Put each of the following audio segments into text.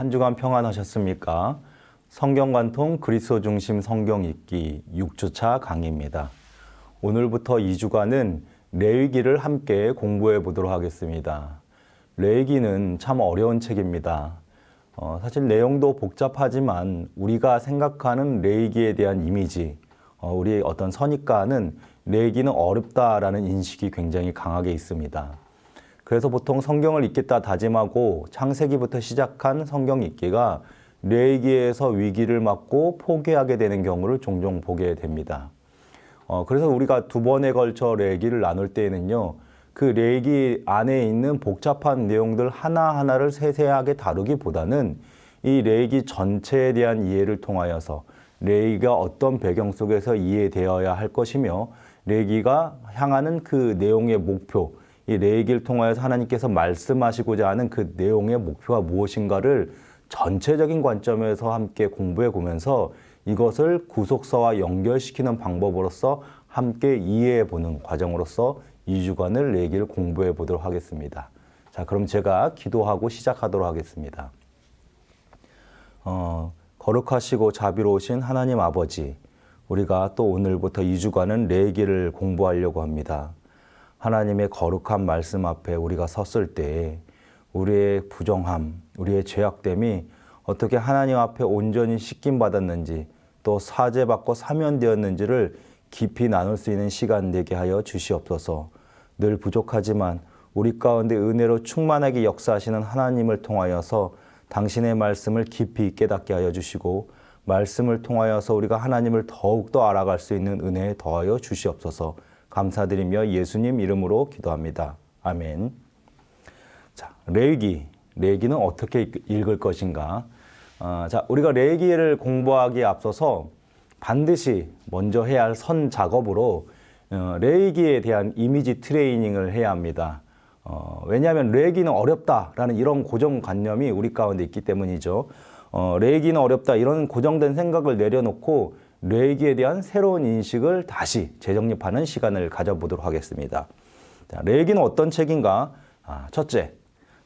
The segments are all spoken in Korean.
한 주간 평안하셨습니까? 성경관통 그리스도 중심 성경 읽기 6주차 강의입니다. 오늘부터 2주간은 레위기를 함께 공부해 보도록 하겠습니다. 레위기는 참 어려운 책입니다. 사실 내용도 복잡하지만 우리가 생각하는 레위기에 대한 이미지, 우리의 어떤 선입관은 레위기는 어렵다라는 인식이 굉장히 강하게 있습니다. 그래서 보통 성경을 읽겠다 다짐하고 창세기부터 시작한 성경 읽기가 레위기에서 위기를 맞고 포기하게 되는 경우를 종종 보게 됩니다. 그래서 우리가 두 번에 걸쳐 레위기를 나눌 때에는요, 그 레위기 안에 있는 복잡한 내용들 하나하나를 세세하게 다루기보다는 이 레위기 전체에 대한 이해를 통하여서 레위기가 어떤 배경 속에서 이해되어야 할 것이며 레위기가 향하는 그 내용의 목표, 이 레위기를 통하여서 하나님께서 말씀하시고자 하는 그 내용의 목표가 무엇인가를 전체적인 관점에서 함께 공부해 보면서 이것을 구속사와 연결시키는 방법으로서 함께 이해해 보는 과정으로서 2주간을 레위기를 공부해 보도록 하겠습니다. 자, 그럼 제가 기도하고 시작하도록 하겠습니다. 거룩하시고 자비로우신 하나님 아버지, 우리가 또 오늘부터 2주간은 레위기를 공부하려고 합니다. 하나님의 거룩한 말씀 앞에 우리가 섰을 때 우리의 부정함, 우리의 죄악됨이 어떻게 하나님 앞에 온전히 씻김받았는지 또 사죄받고 사면되었는지를 깊이 나눌 수 있는 시간 되게 하여 주시옵소서. 늘 부족하지만 우리 가운데 은혜로 충만하게 역사하시는 하나님을 통하여서 당신의 말씀을 깊이 깨닫게 하여 주시고 말씀을 통하여서 우리가 하나님을 더욱더 알아갈 수 있는 은혜에 더하여 주시옵소서. 감사드리며 예수님 이름으로 기도합니다. 아멘. 자, 레위기는 어떻게 읽을 것인가? 자, 우리가 레위기를 공부하기에 앞서서 반드시 먼저 해야 할 선 작업으로 레위기에 대한 이미지 트레이닝을 해야 합니다. 왜냐하면 레위기는 어렵다라는 이런 고정관념이 우리 가운데 있기 때문이죠. 레위기는 어렵다 이런 고정된 생각을 내려놓고 레위기에 대한 새로운 인식을 다시 재정립하는 시간을 가져보도록 하겠습니다. 자, 레위기는 어떤 책인가? 첫째,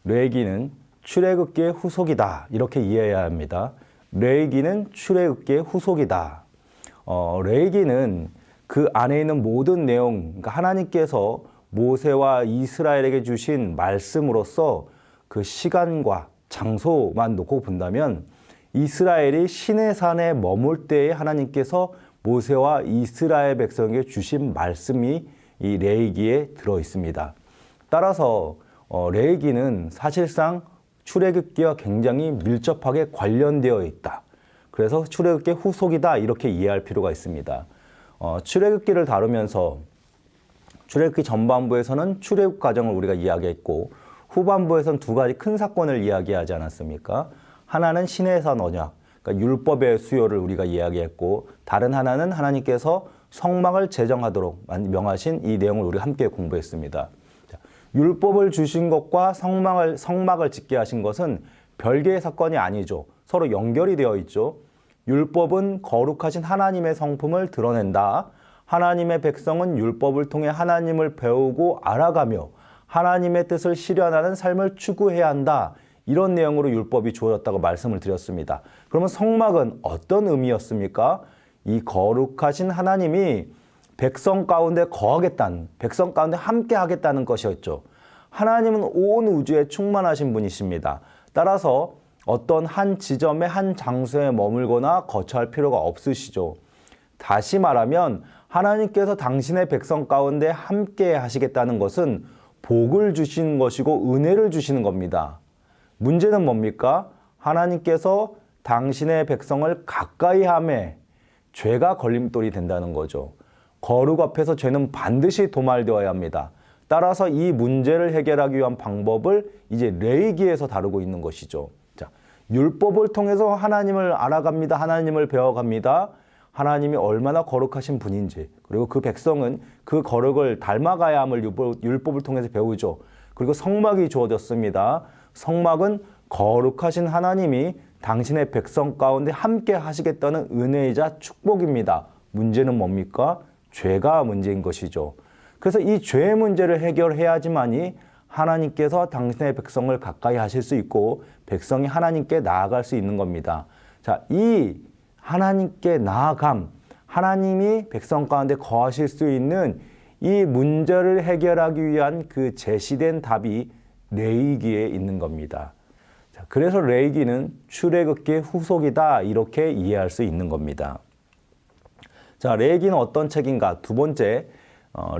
레위기는 출애굽기의 후속이다. 이렇게 이해해야 합니다. 레위기는 출애굽기의 후속이다. 레위기는 그 안에 있는 모든 내용, 그러니까 하나님께서 모세와 이스라엘에게 주신 말씀으로서 그 시간과 장소만 놓고 본다면 이스라엘이 시내산에 머물 때에 하나님께서 모세와 이스라엘 백성에게 주신 말씀이 이 레위기에 들어 있습니다. 따라서 레위기는 사실상 출애굽기와 굉장히 밀접하게 관련되어 있다. 그래서 출애굽기 후속이다 이렇게 이해할 필요가 있습니다. 출애굽기를 다루면서 출애굽기 전반부에서는 출애굽 과정을 우리가 이야기했고 후반부에서는 두 가지 큰 사건을 이야기하지 않았습니까? 하나는 시내산 언약, 그러니까 율법의 수요를 우리가 이야기했고 다른 하나는 하나님께서 성막을 제정하도록 명하신 이 내용을 우리가 함께 공부했습니다. 율법을 주신 것과 성막을 짓게 하신 것은 별개의 사건이 아니죠. 서로 연결이 되어 있죠. 율법은 거룩하신 하나님의 성품을 드러낸다. 하나님의 백성은 율법을 통해 하나님을 배우고 알아가며 하나님의 뜻을 실현하는 삶을 추구해야 한다. 이런 내용으로 율법이 주어졌다고 말씀을 드렸습니다. 그러면 성막은 어떤 의미였습니까? 이 거룩하신 하나님이 백성 가운데 거하겠다는, 백성 가운데 함께 하겠다는 것이었죠. 하나님은 온 우주에 충만하신 분이십니다. 따라서 어떤 한 지점의 한 장소에 머물거나 거처할 필요가 없으시죠. 다시 말하면 하나님께서 당신의 백성 가운데 함께 하시겠다는 것은 복을 주시는 것이고 은혜를 주시는 겁니다. 문제는 뭡니까? 하나님께서 당신의 백성을 가까이 함에 죄가 걸림돌이 된다는 거죠. 거룩 앞에서 죄는 반드시 도말되어야 합니다. 따라서 이 문제를 해결하기 위한 방법을 이제 레위기에서 다루고 있는 것이죠. 자, 율법을 통해서 하나님을 알아갑니다. 하나님을 배워갑니다. 하나님이 얼마나 거룩하신 분인지, 그리고 그 백성은 그 거룩을 닮아가야 함을 율법을 통해서 배우죠. 그리고 성막이 주어졌습니다. 성막은 거룩하신 하나님이 당신의 백성 가운데 함께 하시겠다는 은혜이자 축복입니다. 문제는 뭡니까? 죄가 문제인 것이죠. 그래서 이 죄의 문제를 해결해야지만이 하나님께서 당신의 백성을 가까이 하실 수 있고 백성이 하나님께 나아갈 수 있는 겁니다. 자, 이 하나님께 나아감, 하나님이 백성 가운데 거하실 수 있는 이 문제를 해결하기 위한 그 제시된 답이 레위기에 있는 겁니다. 자, 그래서 레위기는 출애굽기의 후속이다 이렇게 이해할 수 있는 겁니다. 자, 레위기는 어떤 책인가? 두 번째,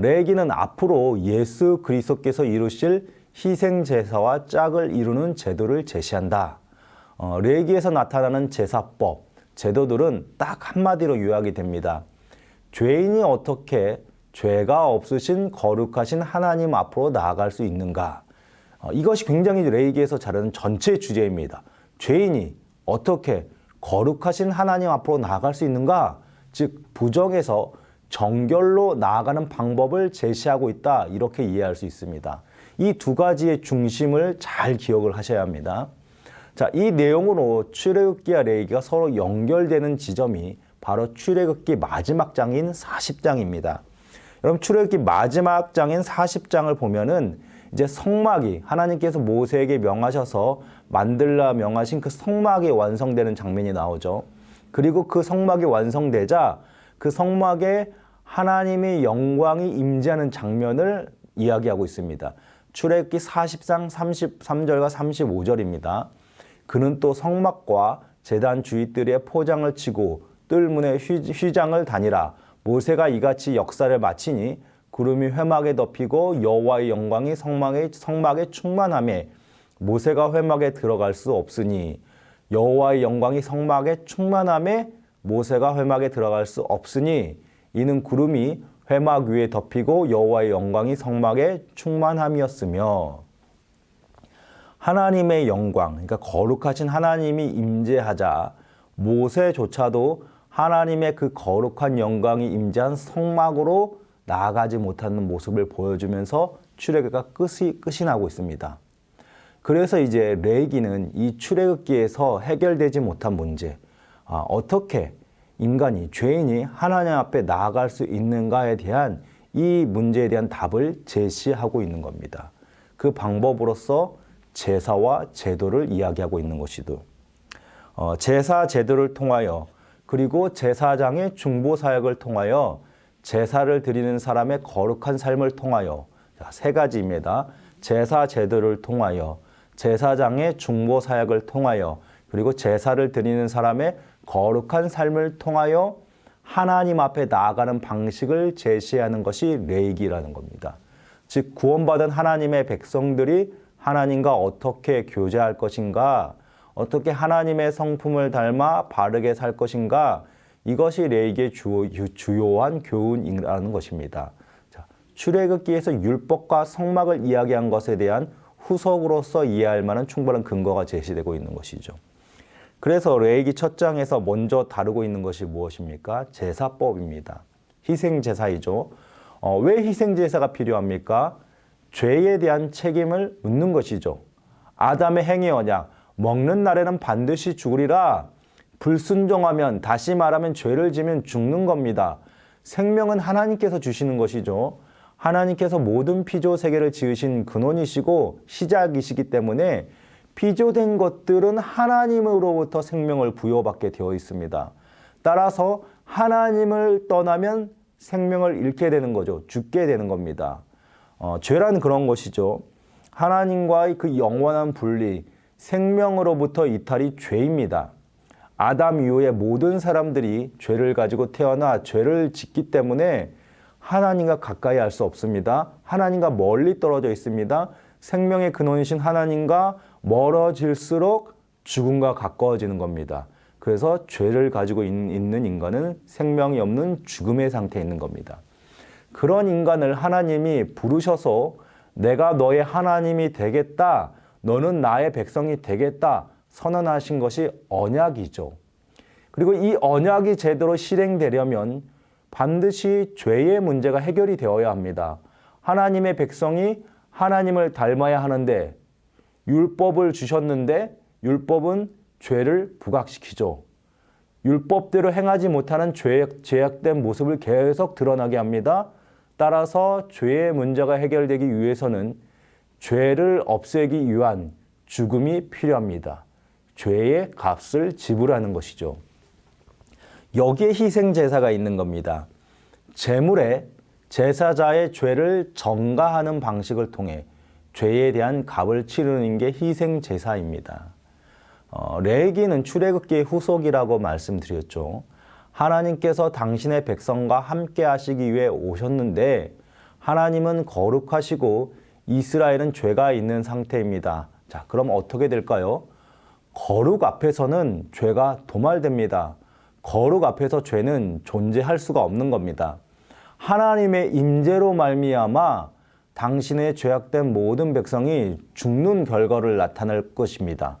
레위기는 앞으로 예수 그리스도께서 이루실 희생 제사와 짝을 이루는 제도를 제시한다. 레위기에서 나타나는 제사법, 제도들은 딱 한마디로 요약이 됩니다. 죄인이 어떻게 죄가 없으신 거룩하신 하나님 앞으로 나아갈 수 있는가? 이것이 굉장히 레위기에서 자르는 전체 주제입니다. 죄인이 어떻게 거룩하신 하나님 앞으로 나아갈 수 있는가? 즉 부정에서 정결로 나아가는 방법을 제시하고 있다 이렇게 이해할 수 있습니다. 이 두 가지의 중심을 잘 기억을 하셔야 합니다. 자, 이 내용으로 출애굽기와 레위기가 서로 연결되는 지점이 바로 출애굽기 마지막 장인 40장입니다. 여러분 출애굽기 마지막 장인 40장을 보면은 이제 성막이 하나님께서 모세에게 명하셔서 만들라 명하신 그 성막이 완성되는 장면이 나오죠. 그리고 그 성막이 완성되자 그 성막에 하나님의 영광이 임재하는 장면을 이야기하고 있습니다. 출애굽기 40장 33절과 35절입니다. 그는 또 성막과 제단 주위뜰에 포장을 치고 뜰문에 휘장을 다니라. 모세가 이같이 역사를 마치니 구름이 회막에 덮이고 여호와의 영광이 성막에 충만하매 모세가 회막에 들어갈 수 없으니 여호와의 영광이 성막에 충만하매 모세가 회막에 들어갈 수 없으니 이는 구름이 회막 위에 덮이고 여호와의 영광이 성막에 충만함이었으며 하나님의 영광, 그러니까 거룩하신 하나님이 임재하자 모세조차도 하나님의 그 거룩한 영광이 임재한 성막으로 나아가지 못하는 모습을 보여주면서 출애굽기가 끝이 나고 있습니다. 그래서 이제 레위기는 이 출애굽기에서 해결되지 못한 문제, 어떻게 인간이, 죄인이 하나님 앞에 나아갈 수 있는가에 대한 이 문제에 대한 답을 제시하고 있는 겁니다. 그 방법으로서 제사와 제도를 이야기하고 있는 것이죠. 제사 제도를 통하여 그리고 제사장의 중보 사역을 통하여 제사를 드리는 사람의 거룩한 삶을 통하여 세 가지입니다. 제사 제도를 통하여 제사장의 중보 사역을 통하여 그리고 제사를 드리는 사람의 거룩한 삶을 통하여 하나님 앞에 나아가는 방식을 제시하는 것이 레위기라는 겁니다. 즉 구원받은 하나님의 백성들이 하나님과 어떻게 교제할 것인가, 어떻게 하나님의 성품을 닮아 바르게 살 것인가, 이것이 레위기의 주요한 교훈이라는 것입니다. 자, 출애굽기에서 율법과 성막을 이야기한 것에 대한 후속으로서 이해할 만한 충분한 근거가 제시되고 있는 것이죠. 그래서 레위기 첫 장에서 먼저 다루고 있는 것이 무엇입니까? 제사법입니다. 희생제사이죠. 왜 희생제사가 필요합니까? 죄에 대한 책임을 묻는 것이죠. 아담의 행위 언약, 먹는 날에는 반드시 죽으리라. 불순종하면, 다시 말하면 죄를 지면 죽는 겁니다. 생명은 하나님께서 주시는 것이죠. 하나님께서 모든 피조 세계를 지으신 근원이시고 시작이시기 때문에 피조된 것들은 하나님으로부터 생명을 부여받게 되어 있습니다. 따라서 하나님을 떠나면 생명을 잃게 되는 거죠. 죽게 되는 겁니다. 죄란 그런 것이죠. 하나님과의 그 영원한 분리, 생명으로부터 이탈이 죄입니다. 아담 이후에 모든 사람들이 죄를 가지고 태어나 죄를 짓기 때문에 하나님과 가까이 할 수 없습니다. 하나님과 멀리 떨어져 있습니다. 생명의 근원이신 하나님과 멀어질수록 죽음과 가까워지는 겁니다. 그래서 죄를 가지고 있는 인간은 생명이 없는 죽음의 상태에 있는 겁니다. 그런 인간을 하나님이 부르셔서 내가 너의 하나님이 되겠다, 너는 나의 백성이 되겠다 선언하신 것이 언약이죠. 그리고 이 언약이 제대로 실행되려면 반드시 죄의 문제가 해결이 되어야 합니다. 하나님의 백성이 하나님을 닮아야 하는데 율법을 주셨는데 율법은 죄를 부각시키죠. 율법대로 행하지 못하는 죄악된 모습을 계속 드러나게 합니다. 따라서 죄의 문제가 해결되기 위해서는 죄를 없애기 위한 죽음이 필요합니다. 죄의 값을 지불하는 것이죠. 여기에 희생 제사가 있는 겁니다. 제물에 제사자의 죄를 전가하는 방식을 통해 죄에 대한 값을 치르는 게 희생 제사입니다. 레위기는 출애굽기의 후속이라고 말씀드렸죠. 하나님께서 당신의 백성과 함께 하시기 위해 오셨는데 하나님은 거룩하시고 이스라엘은 죄가 있는 상태입니다. 자, 그럼 어떻게 될까요? 거룩 앞에서는 죄가 도말됩니다. 거룩 앞에서 죄는 존재할 수가 없는 겁니다. 하나님의 임재로 말미암아 당신의 죄악된 모든 백성이 죽는 결과를 나타낼 것입니다.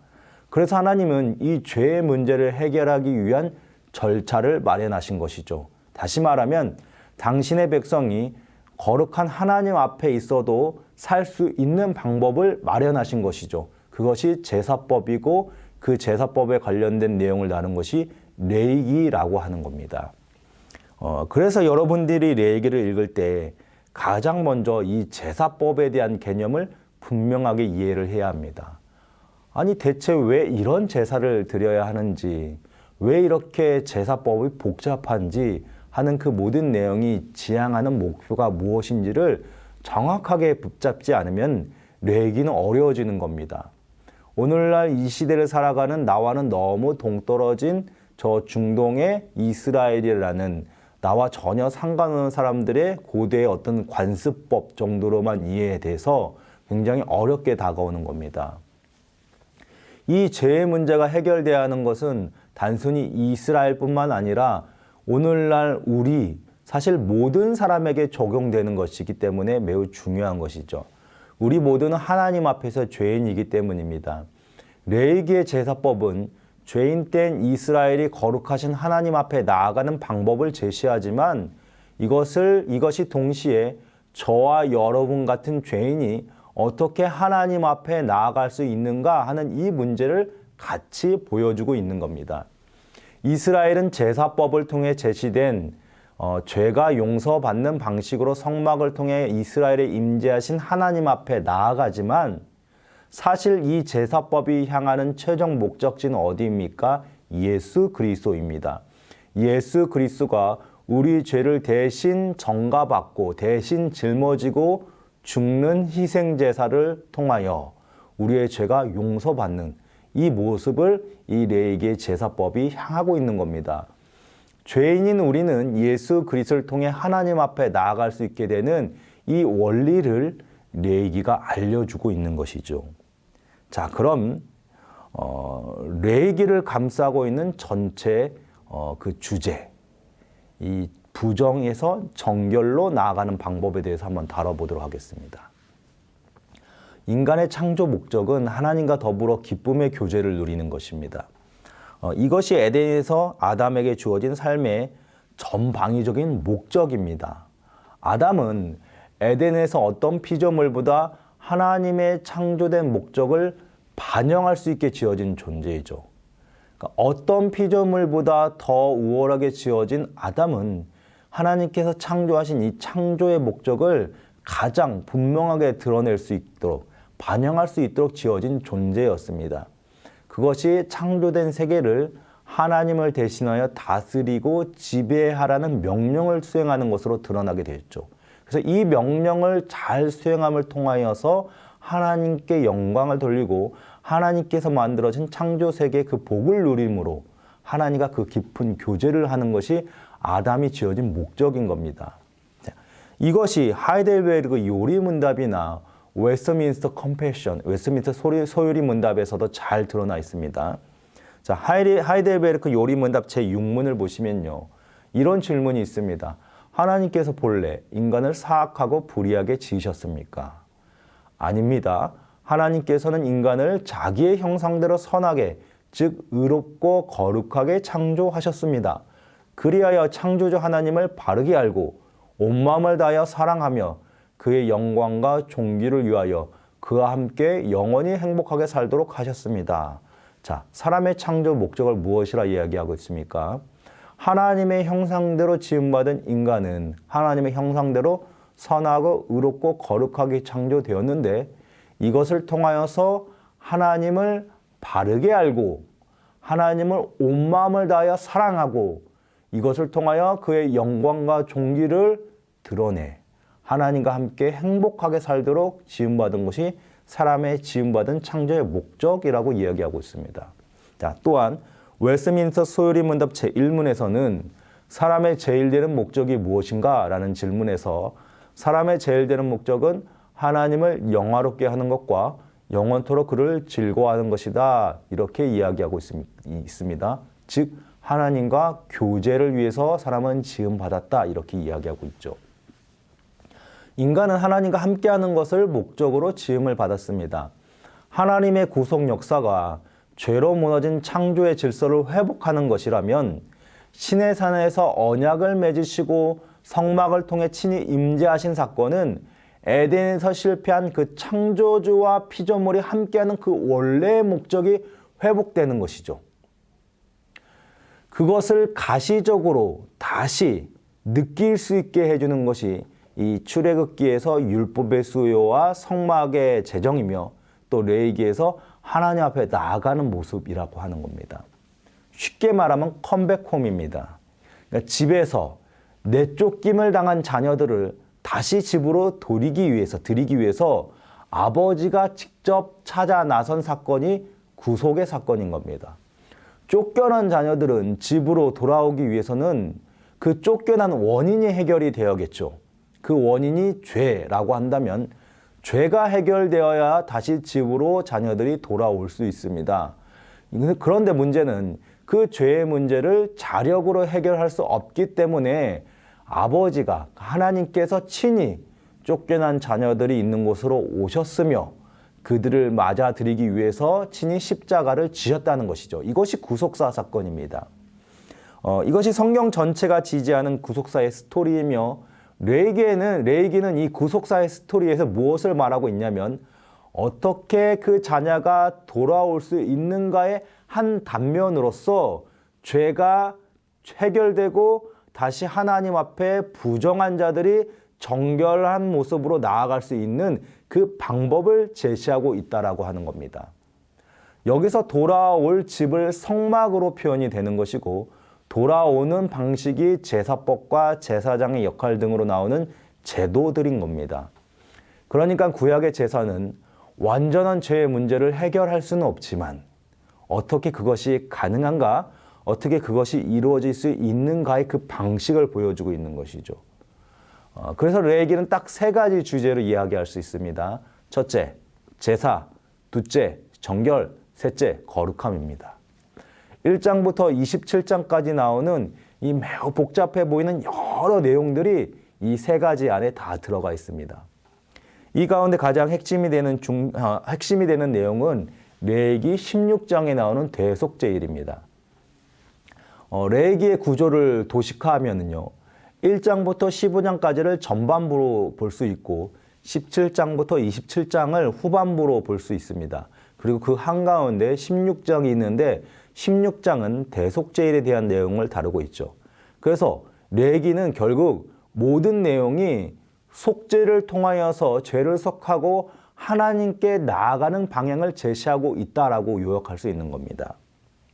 그래서 하나님은 이 죄의 문제를 해결하기 위한 절차를 마련하신 것이죠. 다시 말하면 당신의 백성이 거룩한 하나님 앞에 있어도 살 수 있는 방법을 마련하신 것이죠. 그것이 제사법이고 그 제사법에 관련된 내용을 다룬 것이 레위기라고 하는 겁니다. 그래서 여러분들이 레위기를 읽을 때 가장 먼저 이 제사법에 대한 개념을 분명하게 이해를 해야 합니다. 아니 대체 왜 이런 제사를 드려야 하는지, 왜 이렇게 제사법이 복잡한지 하는 그 모든 내용이 지향하는 목표가 무엇인지를 정확하게 붙잡지 않으면 레위기는 어려워지는 겁니다. 오늘날 이 시대를 살아가는 나와는 너무 동떨어진 저 중동의 이스라엘이라는 나와 전혀 상관없는 사람들의 고대의 어떤 관습법 정도로만 이해돼서 굉장히 어렵게 다가오는 겁니다. 이 죄의 문제가 해결돼야 하는 것은 단순히 이스라엘뿐만 아니라 오늘날 우리 사실 모든 사람에게 적용되는 것이기 때문에 매우 중요한 것이죠. 우리 모두는 하나님 앞에서 죄인이기 때문입니다. 레위기의 제사법은 죄인된 이스라엘이 거룩하신 하나님 앞에 나아가는 방법을 제시하지만 이것이 동시에 저와 여러분 같은 죄인이 어떻게 하나님 앞에 나아갈 수 있는가 하는 이 문제를 같이 보여주고 있는 겁니다. 이스라엘은 제사법을 통해 제시된 죄가 용서받는 방식으로 성막을 통해 이스라엘에 임재하신 하나님 앞에 나아가지만 사실 이 제사법이 향하는 최종 목적지는 어디입니까? 예수 그리스도입니다. 예수 그리스도가 우리 죄를 대신 전가받고 대신 짊어지고 죽는 희생제사를 통하여 우리의 죄가 용서받는 이 모습을 이 레위기의 제사법이 향하고 있는 겁니다. 죄인인 우리는 예수 그리스도를 통해 하나님 앞에 나아갈 수 있게 되는 이 원리를 레위기가 알려주고 있는 것이죠. 자, 그럼 레위기를 감싸고 있는 전체 그 주제, 이 부정에서 정결로 나아가는 방법에 대해서 한번 다뤄보도록 하겠습니다. 인간의 창조 목적은 하나님과 더불어 기쁨의 교제를 누리는 것입니다. 이것이 에덴에서 아담에게 주어진 삶의 전방위적인 목적입니다. 아담은 에덴에서 어떤 피조물보다 하나님의 창조된 목적을 반영할 수 있게 지어진 존재이죠. 그러니까 어떤 피조물보다 더 우월하게 지어진 아담은 하나님께서 창조하신 이 창조의 목적을 가장 분명하게 드러낼 수 있도록, 반영할 수 있도록 지어진 존재였습니다. 그것이 창조된 세계를 하나님을 대신하여 다스리고 지배하라는 명령을 수행하는 것으로 드러나게 되었죠. 그래서 이 명령을 잘 수행함을 통하여서 하나님께 영광을 돌리고 하나님께서 만들어진 창조 세계의 그 복을 누림으로 하나님과 그 깊은 교제를 하는 것이 아담이 지어진 목적인 겁니다. 이것이 하이델베르그 요리문답이나 웨스트민스터 컴패션, 웨스트민스터 소요리 문답에서도 잘 드러나 있습니다. 자, 하이델베르크 요리문답 제6문을 보시면요, 이런 질문이 있습니다. 하나님께서 본래 인간을 사악하고 불의하게 지으셨습니까? 아닙니다. 하나님께서는 인간을 자기의 형상대로 선하게, 즉 의롭고 거룩하게 창조하셨습니다. 그리하여 창조주 하나님을 바르게 알고 온 마음을 다하여 사랑하며 그의 영광과 존귀를 위하여 그와 함께 영원히 행복하게 살도록 하셨습니다. 자, 사람의 창조 목적을 무엇이라 이야기하고 있습니까? 하나님의 형상대로 지음받은 인간은 하나님의 형상대로 선하고 의롭고 거룩하게 창조되었는데 이것을 통하여서 하나님을 바르게 알고 하나님을 온 마음을 다하여 사랑하고 이것을 통하여 그의 영광과 존귀를 드러내 하나님과 함께 행복하게 살도록 지음받은 것이 사람의 지음받은 창조의 목적이라고 이야기하고 있습니다. 자, 또한 웨스민스터 소요리 문답 제1문에서는 사람의 제일 되는 목적이 무엇인가? 라는 질문에서 사람의 제일 되는 목적은 하나님을 영화롭게 하는 것과 영원토록 그를 즐거워하는 것이다. 이렇게 이야기하고 있습니다. 즉 하나님과 교제를 위해서 사람은 지음받았다. 이렇게 이야기하고 있죠. 인간은 하나님과 함께하는 것을 목적으로 지음을 받았습니다. 하나님의 구속 역사가 죄로 무너진 창조의 질서를 회복하는 것이라면 신의 산에서 언약을 맺으시고 성막을 통해 친히 임재하신 사건은 에덴에서 실패한 그 창조주와 피조물이 함께하는 그 원래의 목적이 회복되는 것이죠. 그것을 가시적으로 다시 느낄 수 있게 해주는 것이 이 출애굽기에서 율법의 수요와 성막의 제정이며 또 레위기에서 하나님 앞에 나아가는 모습이라고 하는 겁니다. 쉽게 말하면 컴백홈입니다. 그러니까 집에서 내쫓김을 당한 자녀들을 다시 집으로 드리기 위해서 아버지가 직접 찾아 나선 사건이 구속의 사건인 겁니다. 쫓겨난 자녀들은 집으로 돌아오기 위해서는 그 쫓겨난 원인이 해결이 되어야겠죠. 그 원인이 죄라고 한다면 죄가 해결되어야 다시 집으로 자녀들이 돌아올 수 있습니다. 그런데 문제는 그 죄의 문제를 자력으로 해결할 수 없기 때문에 아버지가 하나님께서 친히 쫓겨난 자녀들이 있는 곳으로 오셨으며 그들을 맞아들이기 위해서 친히 십자가를 지셨다는 것이죠. 이것이 구속사 사건입니다. 이것이 성경 전체가 지지하는 구속사의 스토리이며 레위기는 이 구속사의 스토리에서 무엇을 말하고 있냐면 어떻게 그 자녀가 돌아올 수 있는가의 한 단면으로서 죄가 해결되고 다시 하나님 앞에 부정한 자들이 정결한 모습으로 나아갈 수 있는 그 방법을 제시하고 있다라고 하는 겁니다. 여기서 돌아올 집을 성막으로 표현이 되는 것이고 돌아오는 방식이 제사법과 제사장의 역할 등으로 나오는 제도들인 겁니다. 그러니까 구약의 제사는 완전한 죄의 문제를 해결할 수는 없지만 어떻게 그것이 가능한가? 어떻게 그것이 이루어질 수 있는가의 그 방식을 보여주고 있는 것이죠. 그래서 레위기는 딱 세 가지 주제로 이야기할 수 있습니다. 첫째, 제사. 둘째, 정결. 셋째, 거룩함입니다. 1장부터 27장까지 나오는 이 매우 복잡해 보이는 여러 내용들이 이 세 가지 안에 다 들어가 있습니다. 이 가운데 가장 핵심이 되는 내용은 레위기 16장에 나오는 대속제일입니다. 레위기의 구조를 도식화하면요. 1장부터 15장까지를 전반부로 볼 수 있고 17장부터 27장을 후반부로 볼 수 있습니다. 그리고 그 한가운데 16장이 있는데 16장은 대속제일에 대한 내용을 다루고 있죠. 그래서 레위기는 결국 모든 내용이 속죄를 통하여서 죄를 속하고 하나님께 나아가는 방향을 제시하고 있다라고 요약할 수 있는 겁니다.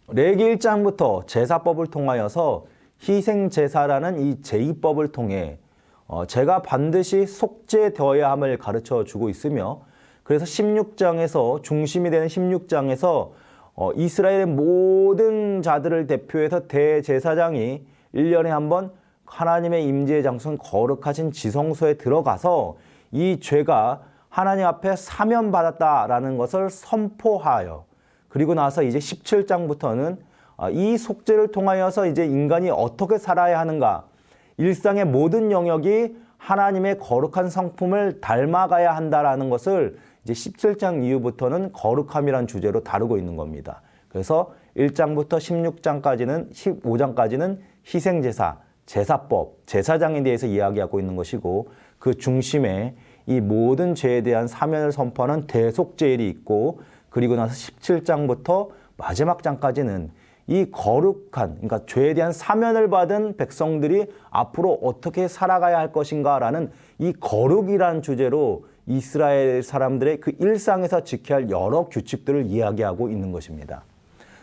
레위기 1장부터 제사법을 통하여서 희생제사라는 이 제2법을 통해 제가 반드시 속죄되어야 함을 가르쳐 주고 있으며 그래서 16장에서 중심이 되는 16장에서 이스라엘의 모든 자들을 대표해서 대제사장이 1년에 한 번 하나님의 임재의 장소인 거룩하신 지성소에 들어가서 이 죄가 하나님 앞에 사면받았다라는 것을 선포하여 그리고 나서 이제 17장부터는 이 속죄를 통하여서 이제 인간이 어떻게 살아야 하는가 일상의 모든 영역이 하나님의 거룩한 성품을 닮아가야 한다라는 것을 이제 17장 이후부터는 거룩함이란 주제로 다루고 있는 겁니다. 그래서 1장부터 16장까지는 15장까지는 희생제사, 제사법, 제사장에 대해서 이야기하고 있는 것이고 그 중심에 이 모든 죄에 대한 사면을 선포하는 대속제일이 있고 그리고 나서 17장부터 마지막 장까지는 이 거룩한 그러니까 죄에 대한 사면을 받은 백성들이 앞으로 어떻게 살아가야 할 것인가라는 이 거룩이라는 주제로 이스라엘 사람들의 그 일상에서 지켜야 할 여러 규칙들을 이야기하고 있는 것입니다.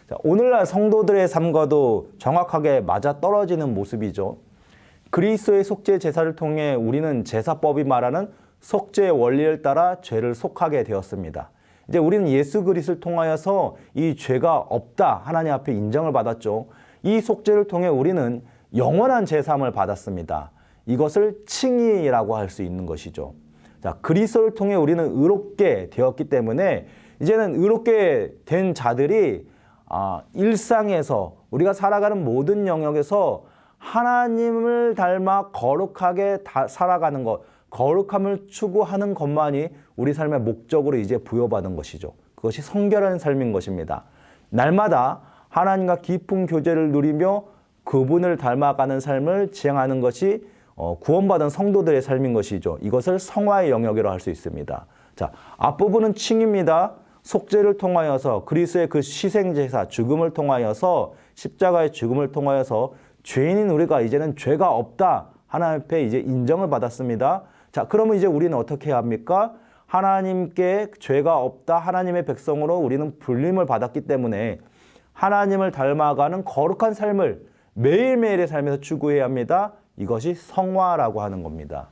자, 오늘날 성도들의 삶과도 정확하게 맞아떨어지는 모습이죠. 그리스도의 속죄 제사를 통해 우리는 제사법이 말하는 속죄의 원리를 따라 죄를 속하게 되었습니다. 이제 우리는 예수 그리스도를 통하여서 이 죄가 없다 하나님 앞에 인정을 받았죠. 이 속죄를 통해 우리는 영원한 제사함을 받았습니다. 이것을 칭의라고 할 수 있는 것이죠. 자, 그리스도를 통해 우리는 의롭게 되었기 때문에 이제는 의롭게 된 자들이 일상에서 우리가 살아가는 모든 영역에서 하나님을 닮아 거룩하게 살아가는 것, 거룩함을 추구하는 것만이 우리 삶의 목적으로 이제 부여받은 것이죠. 그것이 성결한 삶인 것입니다. 날마다 하나님과 깊은 교제를 누리며 그분을 닮아가는 삶을 지향하는 것이 구원받은 성도들의 삶인 것이죠. 이것을 성화의 영역이라고 할 수 있습니다. 자, 앞부분은 칭입니다. 속죄를 통하여서 그리스도의 그 희생제사, 죽음을 통하여서 십자가의 죽음을 통하여서 죄인인 우리가 이제는 죄가 없다. 하나님 앞에 이제 인정을 받았습니다. 자, 그러면 이제 우리는 어떻게 해야 합니까? 하나님께 죄가 없다. 하나님의 백성으로 우리는 불림을 받았기 때문에 하나님을 닮아가는 거룩한 삶을 매일매일의 삶에서 추구해야 합니다. 이것이 성화라고 하는 겁니다.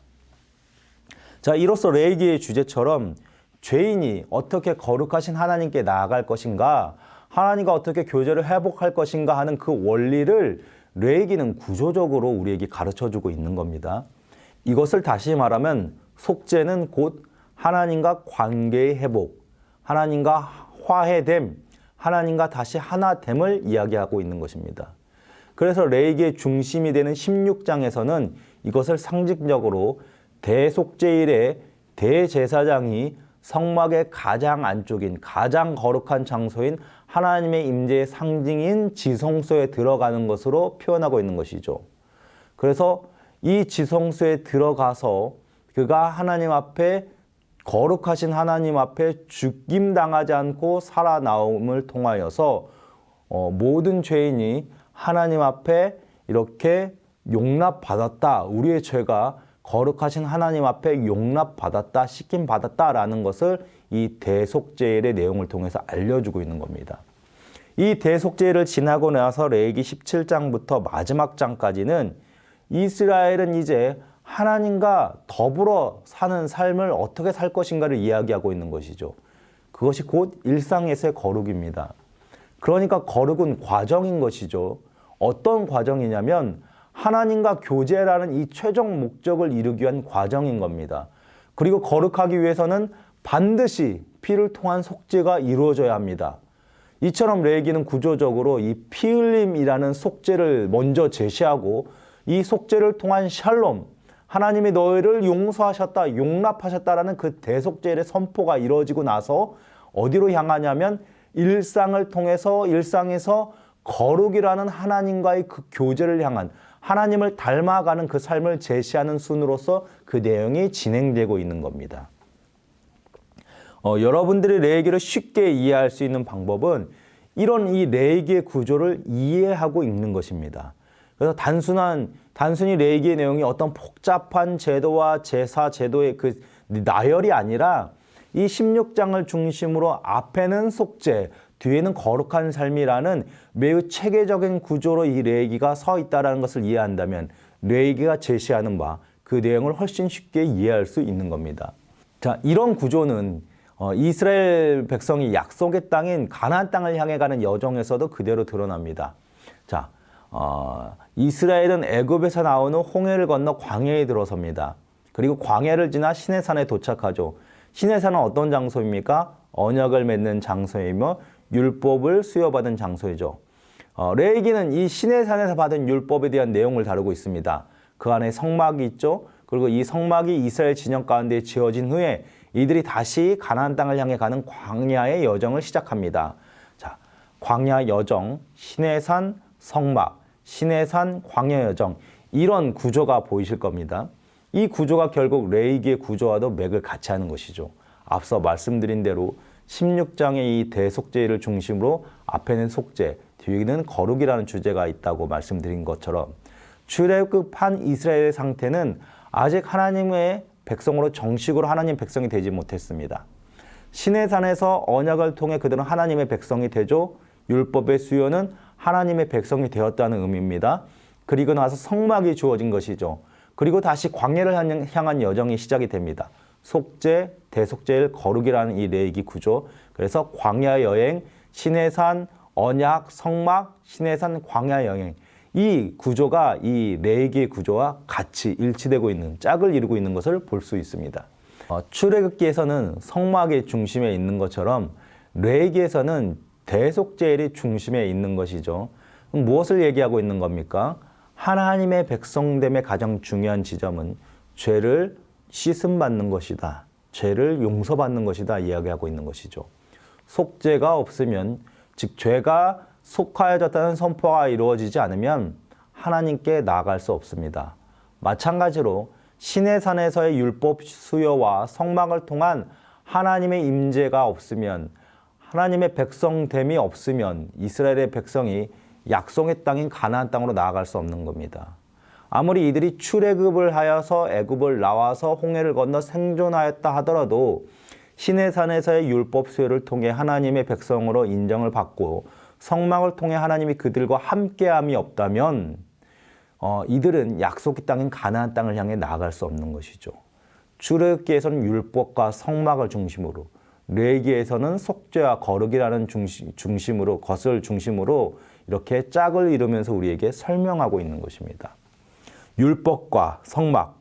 자, 이로써 레위기의 주제처럼 죄인이 어떻게 거룩하신 하나님께 나아갈 것인가, 하나님과 어떻게 교제를 회복할 것인가 하는 그 원리를 레위기는 구조적으로 우리에게 가르쳐주고 있는 겁니다. 이것을 다시 말하면 속죄는 곧 하나님과 관계의 회복, 하나님과 화해됨, 하나님과 다시 하나됨을 이야기하고 있는 것입니다. 그래서 레위기의 중심이 되는 16장에서는 이것을 상징적으로 대속죄일에 대제사장이 성막의 가장 안쪽인 가장 거룩한 장소인 하나님의 임재의 상징인 지성소에 들어가는 것으로 표현하고 있는 것이죠. 그래서 이 지성소에 들어가서 그가 하나님 앞에 거룩하신 하나님 앞에 죽임당하지 않고 살아나옴을 통하여서 모든 죄인이 하나님 앞에 이렇게 용납받았다. 우리의 죄가 거룩하신 하나님 앞에 용납받았다, 씻김받았다라는 것을 이 대속죄일의 내용을 통해서 알려주고 있는 겁니다. 이 대속죄일을 지나고 나서 레위기 17장부터 마지막 장까지는 이스라엘은 이제 하나님과 더불어 사는 삶을 어떻게 살 것인가를 이야기하고 있는 것이죠. 그것이 곧 일상에서의 거룩입니다. 그러니까 거룩은 과정인 것이죠. 어떤 과정이냐면 하나님과 교제라는 이 최종 목적을 이루기 위한 과정인 겁니다. 그리고 거룩하기 위해서는 반드시 피를 통한 속죄가 이루어져야 합니다. 이처럼 레위기는 구조적으로 이 피 흘림이라는 속죄를 먼저 제시하고 이 속죄를 통한 샬롬, 하나님이 너희를 용서하셨다, 용납하셨다라는 그 대속죄의 선포가 이루어지고 나서 어디로 향하냐면 일상을 통해서 일상에서 거룩이라는 하나님과의 그 교제를 향한 하나님을 닮아가는 그 삶을 제시하는 순으로서 그 내용이 진행되고 있는 겁니다. 여러분들이 레위기를 쉽게 이해할 수 있는 방법은 이런 이 레위기의 구조를 이해하고 읽는 것입니다. 그래서 단순히 레위기의 내용이 어떤 복잡한 제도와 제사 제도의 그 나열이 아니라 이 16장을 중심으로 앞에는 속죄, 뒤에는 거룩한 삶이라는 매우 체계적인 구조로 이 레위기가 서 있다는 것을 이해한다면 레위기가 제시하는 바 그 내용을 훨씬 쉽게 이해할 수 있는 겁니다. 자, 이런 구조는 이스라엘 백성이 약속의 땅인 가나안 땅을 향해 가는 여정에서도 그대로 드러납니다. 자, 이스라엘은 애굽에서 나오는 홍해를 건너 광야에 들어섭니다. 그리고 광야를 지나 시내산에 도착하죠. 시내산은 어떤 장소입니까? 언약을 맺는 장소이며 율법을 수여받은 장소이죠. 레위기는 이 시내산에서 받은 율법에 대한 내용을 다루고 있습니다. 그 안에 성막이 있죠. 그리고 이 성막이 이스라엘 진영 가운데 지어진 후에 이들이 다시 가나안 땅을 향해 가는 광야의 여정을 시작합니다. 자, 광야 여정, 시내산, 성막, 시내산, 광야 여정, 이런 구조가 보이실 겁니다. 이 구조가 결국 레위기의 구조와도 맥을 같이 하는 것이죠. 앞서 말씀드린 대로 16장의 이 대속죄를 중심으로 앞에는 속죄, 뒤에는 거룩이라는 주제가 있다고 말씀드린 것처럼 출애굽한 이스라엘의 상태는 아직 하나님의 백성으로 정식으로 하나님 백성이 되지 못했습니다. 시내산에서 언약을 통해 그들은 하나님의 백성이 되죠. 율법의 수요는 하나님의 백성이 되었다는 의미입니다. 그리고 나서 성막이 주어진 것이죠. 그리고 다시 광야를 향한 여정이 시작이 됩니다. 속죄, 대속죄일, 거룩이라는 이 레위기 구조. 그래서 광야 여행, 시내산, 언약, 성막, 시내산, 광야 여행. 이 구조가 이 레위기의 구조와 같이 일치되고 있는, 짝을 이루고 있는 것을 볼 수 있습니다. 출애굽기에서는 성막의 중심에 있는 것처럼 레위기에서는 대속죄일이 중심에 있는 것이죠. 그럼 무엇을 얘기하고 있는 겁니까? 하나님의 백성됨의 가장 중요한 지점은 죄를 씻음받는 것이다. 죄를 용서받는 것이다. 이야기하고 있는 것이죠. 속죄가 없으면, 즉 죄가 속하여졌다는 선포가 이루어지지 않으면 하나님께 나아갈 수 없습니다. 마찬가지로 시내산에서의 율법 수요와 성막을 통한 하나님의 임재가 없으면, 하나님의 백성됨이 없으면 이스라엘의 백성이 약속의 땅인 가나안 땅으로 나아갈 수 없는 겁니다. 아무리 이들이 출애굽을 하여서 애굽을 나와서 홍해를 건너 생존하였다 하더라도 시내산에서의 율법 수요를 통해 하나님의 백성으로 인정을 받고 성막을 통해 하나님이 그들과 함께함이 없다면 이들은 약속의 땅인 가나안 땅을 향해 나아갈 수 없는 것이죠. 출애굽기에서는 율법과 성막을 중심으로, 레위기에서는 속죄와 거룩이라는 중심으로, 것을 중심으로 이렇게 짝을 이루면서 우리에게 설명하고 있는 것입니다. 율법과 성막,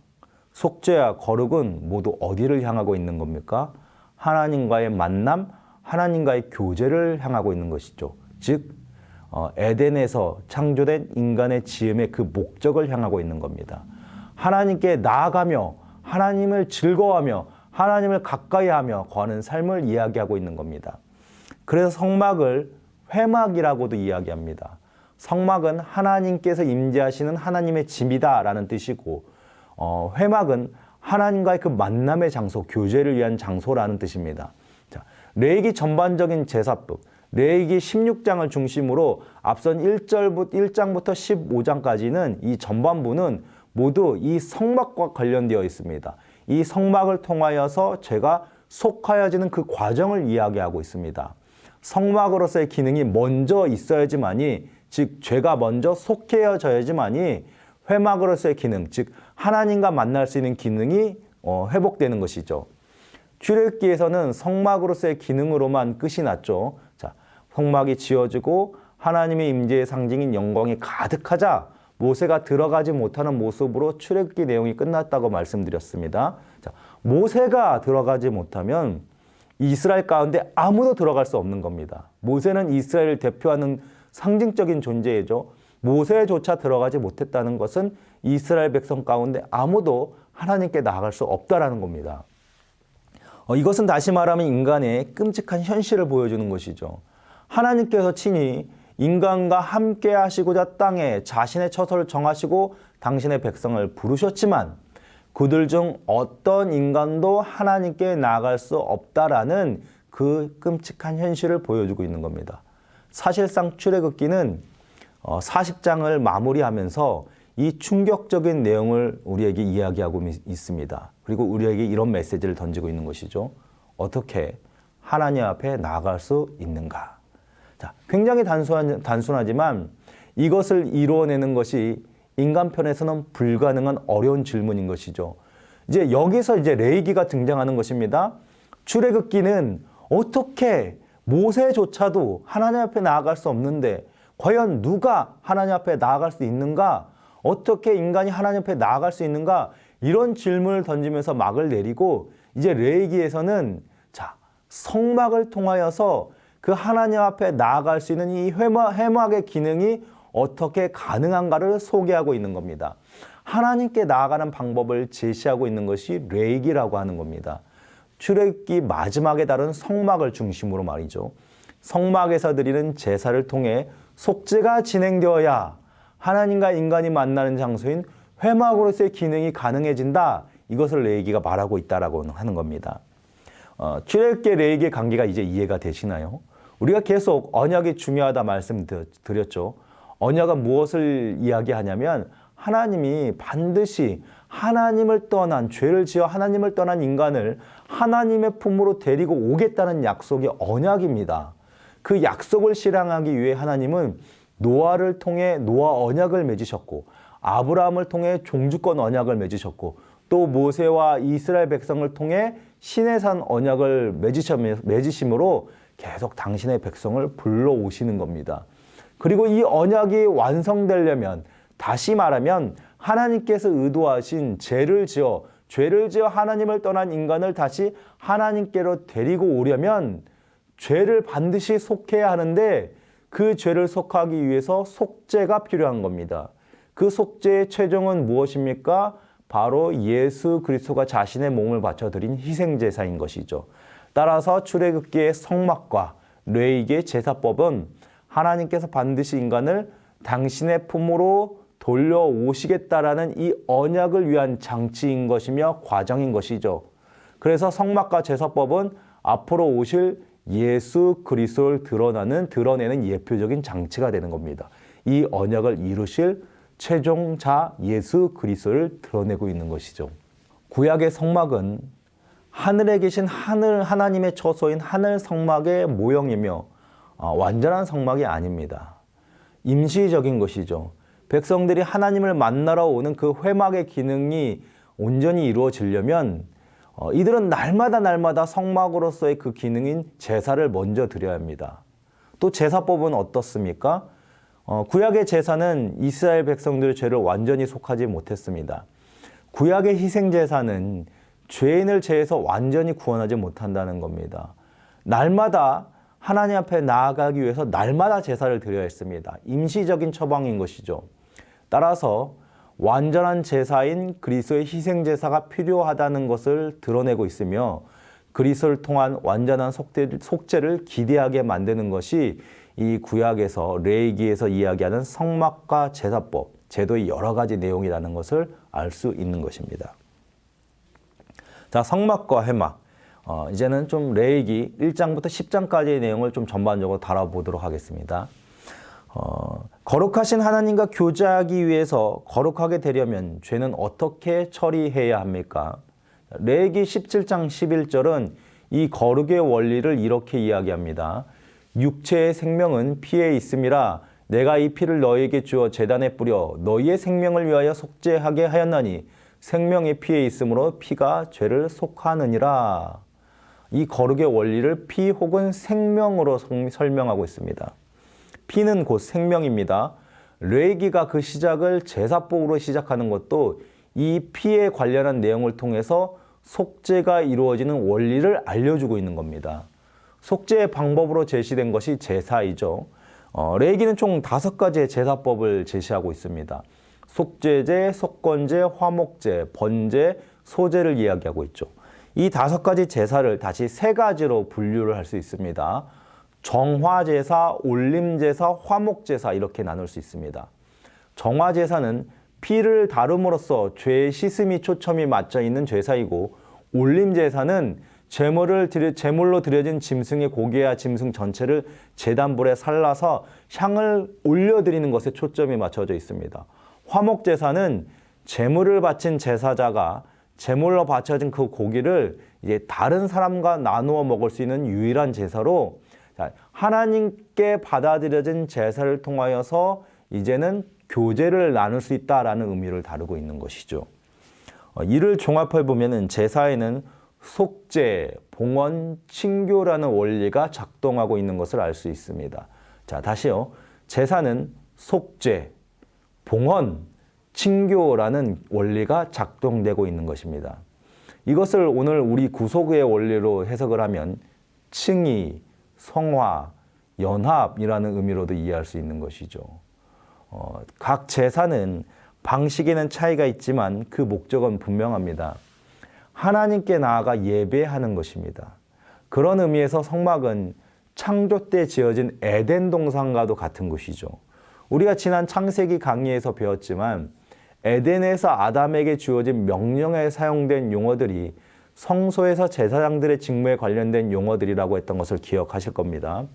속죄와 거룩은 모두 어디를 향하고 있는 겁니까? 하나님과의 만남, 하나님과의 교제를 향하고 있는 것이죠. 즉 에덴에서 창조된 인간의 지음의 그 목적을 향하고 있는 겁니다. 하나님께 나아가며 하나님을 즐거워하며 하나님을 가까이 하며 거하는 삶을 이야기하고 있는 겁니다. 그래서 성막을 회막이라고도 이야기합니다. 성막은 하나님께서 임재하시는 하나님의 집이다라는 뜻이고, 회막은 하나님과의 그 만남의 장소, 교제를 위한 장소라는 뜻입니다. 자, 레위기 전반적인 제사법, 레위기 16장을 중심으로 앞선 1장부터 15장까지는 이 전반부는 모두 이 성막과 관련되어 있습니다. 이 성막을 통하여서 죄가 속하여지는 그 과정을 이야기하고 있습니다. 성막으로서의 기능이 먼저 있어야지만이, 즉 죄가 먼저 속해져야지만이 회막으로서의 기능, 즉 하나님과 만날 수 있는 기능이 회복되는 것이죠. 출애굽기에서는 성막으로서의 기능으로만 끝이 났죠. 자, 성막이 지어지고 하나님의 임재의 상징인 영광이 가득하자 모세가 들어가지 못하는 모습으로 출애굽기 내용이 끝났다고 말씀드렸습니다. 자, 모세가 들어가지 못하면 이스라엘 가운데 아무도 들어갈 수 없는 겁니다. 모세는 이스라엘을 대표하는 상징적인 존재이죠. 모세조차 들어가지 못했다는 것은 이스라엘 백성 가운데 아무도 하나님께 나아갈 수 없다라는 겁니다. 이것은 다시 말하면 인간의 끔찍한 현실을 보여주는 것이죠. 하나님께서 친히 인간과 함께 하시고자 땅에 자신의 처소를 정하시고 당신의 백성을 부르셨지만 그들 중 어떤 인간도 하나님께 나아갈 수 없다라는 그 끔찍한 현실을 보여주고 있는 겁니다. 사실상 출애굽기는 40장을 마무리하면서 이 충격적인 내용을 우리에게 이야기하고 있습니다. 그리고 우리에게 이런 메시지를 던지고 있는 것이죠. 어떻게 하나님 앞에 나아갈 수 있는가? 자, 굉장히 단순하지만 이것을 이루어내는 것이 인간 편에서는 불가능한 어려운 질문인 것이죠. 이제 여기서 레위기가 등장하는 것입니다. 출애굽기는 어떻게 모세조차도 하나님 앞에 나아갈 수 없는데 과연 누가 하나님 앞에 나아갈 수 있는가? 어떻게 인간이 하나님 앞에 나아갈 수 있는가? 이런 질문을 던지면서 막을 내리고 이제 레위기에서는 자, 성막을 통하여서 그 하나님 앞에 나아갈 수 있는 이 회막의 기능이 어떻게 가능한가를 소개하고 있는 겁니다. 하나님께 나아가는 방법을 제시하고 있는 것이 레위기라고 하는 겁니다. 출애굽기 마지막에 다룬 성막을 중심으로 말이죠. 성막에서 드리는 제사를 통해 속죄가 진행되어야 하나님과 인간이 만나는 장소인 회막으로서의 기능이 가능해진다. 이것을 레위기가 말하고 있다라고 하는 겁니다. 출애굽기 레위기의 관계가 이제 이해가 되시나요? 우리가 계속 언약이 중요하다 말씀드렸죠. 언약은 무엇을 이야기하냐면 하나님이 반드시 하나님을 떠난, 죄를 지어 하나님을 떠난 인간을 하나님의 품으로 데리고 오겠다는 약속이 언약입니다. 그 약속을 실행하기 위해 하나님은 노아를 통해 노아 언약을 맺으셨고, 아브라함을 통해 종주권 언약을 맺으셨고, 또 모세와 이스라엘 백성을 통해 시내산 언약을 맺으심으로 계속 당신의 백성을 불러오시는 겁니다. 그리고 이 언약이 완성되려면, 다시 말하면 하나님께서 의도하신 죄를 지어 하나님을 떠난 인간을 다시 하나님께로 데리고 오려면 죄를 반드시 속해야 하는데, 그 죄를 속하기 위해서 속죄가 필요한 겁니다. 그 속죄의 최종은 무엇입니까? 바로 예수 그리스도가 자신의 몸을 바쳐드린 희생제사인 것이죠. 따라서 출애굽기의 성막과 레위기의 제사법은 하나님께서 반드시 인간을 당신의 품으로 돌려오시겠다라는 이 언약을 위한 장치인 것이며 과정인 것이죠. 그래서 성막과 제사법은 앞으로 오실 예수 그리스도를 드러내는 예표적인 장치가 되는 겁니다. 이 언약을 이루실 최종자 예수 그리스도를 드러내고 있는 것이죠. 구약의 성막은 하늘에 계신 하나님의 처소인 하늘 성막의 모형이며 완전한 성막이 아닙니다. 임시적인 것이죠. 백성들이 하나님을 만나러 오는 그 회막의 기능이 온전히 이루어지려면 이들은 날마다 성막으로서의 그 기능인 제사를 먼저 드려야 합니다. 또 제사법은 어떻습니까? 구약의 제사는 이스라엘 백성들의 죄를 완전히 속하지 못했습니다. 구약의 희생제사는 죄인을 죄에서 완전히 구원하지 못한다는 겁니다. 날마다 하나님 앞에 나아가기 위해서 날마다 제사를 드려야 했습니다. 임시적인 처방인 것이죠. 따라서 완전한 제사인 그리스도의 희생제사가 필요하다는 것을 드러내고 있으며, 그리스도를 통한 완전한 속죄를 기대하게 만드는 것이 이 구약에서 레위기에서 이야기하는 성막과 제사법, 제도의 여러 가지 내용이라는 것을 알 수 있는 것입니다. 자, 성막과 회막. 이제는 좀 레위기 1장부터 10장까지의 내용을 좀 전반적으로 다뤄보도록 하겠습니다. 거룩하신 하나님과 교제하기 위해서 거룩하게 되려면 죄는 어떻게 처리해야 합니까? 레위기 17장 11절은 이 거룩의 원리를 이렇게 이야기합니다. 육체의 생명은 피에 있음이라 내가 이 피를 너희에게 주어 제단에 뿌려 너희의 생명을 위하여 속죄하게 하였나니 생명이 피에 있으므로 피가 죄를 속하느니라. 이 거룩의 원리를 피 혹은 생명으로 설명하고 있습니다. 피는 곧 생명입니다. 레위기가 그 시작을 제사법으로 시작하는 것도 이 피에 관련한 내용을 통해서 속죄가 이루어지는 원리를 알려주고 있는 겁니다. 속죄의 방법으로 제시된 것이 제사이죠. 레위기는 총 5가지의 제사법을 제시하고 있습니다. 속죄제, 속건제, 화목제, 번제, 소제를 이야기하고 있죠. 이 5가지 제사를 다시 3가지로 분류를 할 수 있습니다. 정화제사, 올림제사, 화목제사 이렇게 나눌 수 있습니다. 정화제사는 피를 다룸으로써 죄의 씻음이 초점이 맞춰 있는 제사이고, 올림제사는 제물로 드려진 짐승의 고기와 짐승 전체를 제단불에 살라서 향을 올려드리는 것에 초점이 맞춰져 있습니다. 화목제사는 제물을 바친 제사자가 제물로 바쳐진 그 고기를 이제 다른 사람과 나누어 먹을 수 있는 유일한 제사로, 하나님께 받아들여진 제사를 통하여서 이제는 교제를 나눌 수 있다라는 의미를 다루고 있는 것이죠. 이를 종합해 보면은 제사에는 속죄, 봉헌, 칭교라는 원리가 작동하고 있는 것을 알 수 있습니다. 자, 다시요. 제사는 속죄, 봉헌, 칭교라는 원리가 작동되고 있는 것입니다. 이것을 오늘 우리 구속의 원리로 해석을 하면 칭의, 성화, 연합이라는 의미로도 이해할 수 있는 것이죠. 각 제사는 방식에는 차이가 있지만 그 목적은 분명합니다. 하나님께 나아가 예배하는 것입니다. 그런 의미에서 성막은 창조 때 지어진 에덴 동산과도 같은 곳이죠. 우리가 지난 창세기 강의에서 배웠지만 에덴에서 아담에게 주어진 명령에 사용된 용어들이 성소에서 제사장들의 직무에 관련된 용어들이라고 했던 것을 기억하실 겁니다.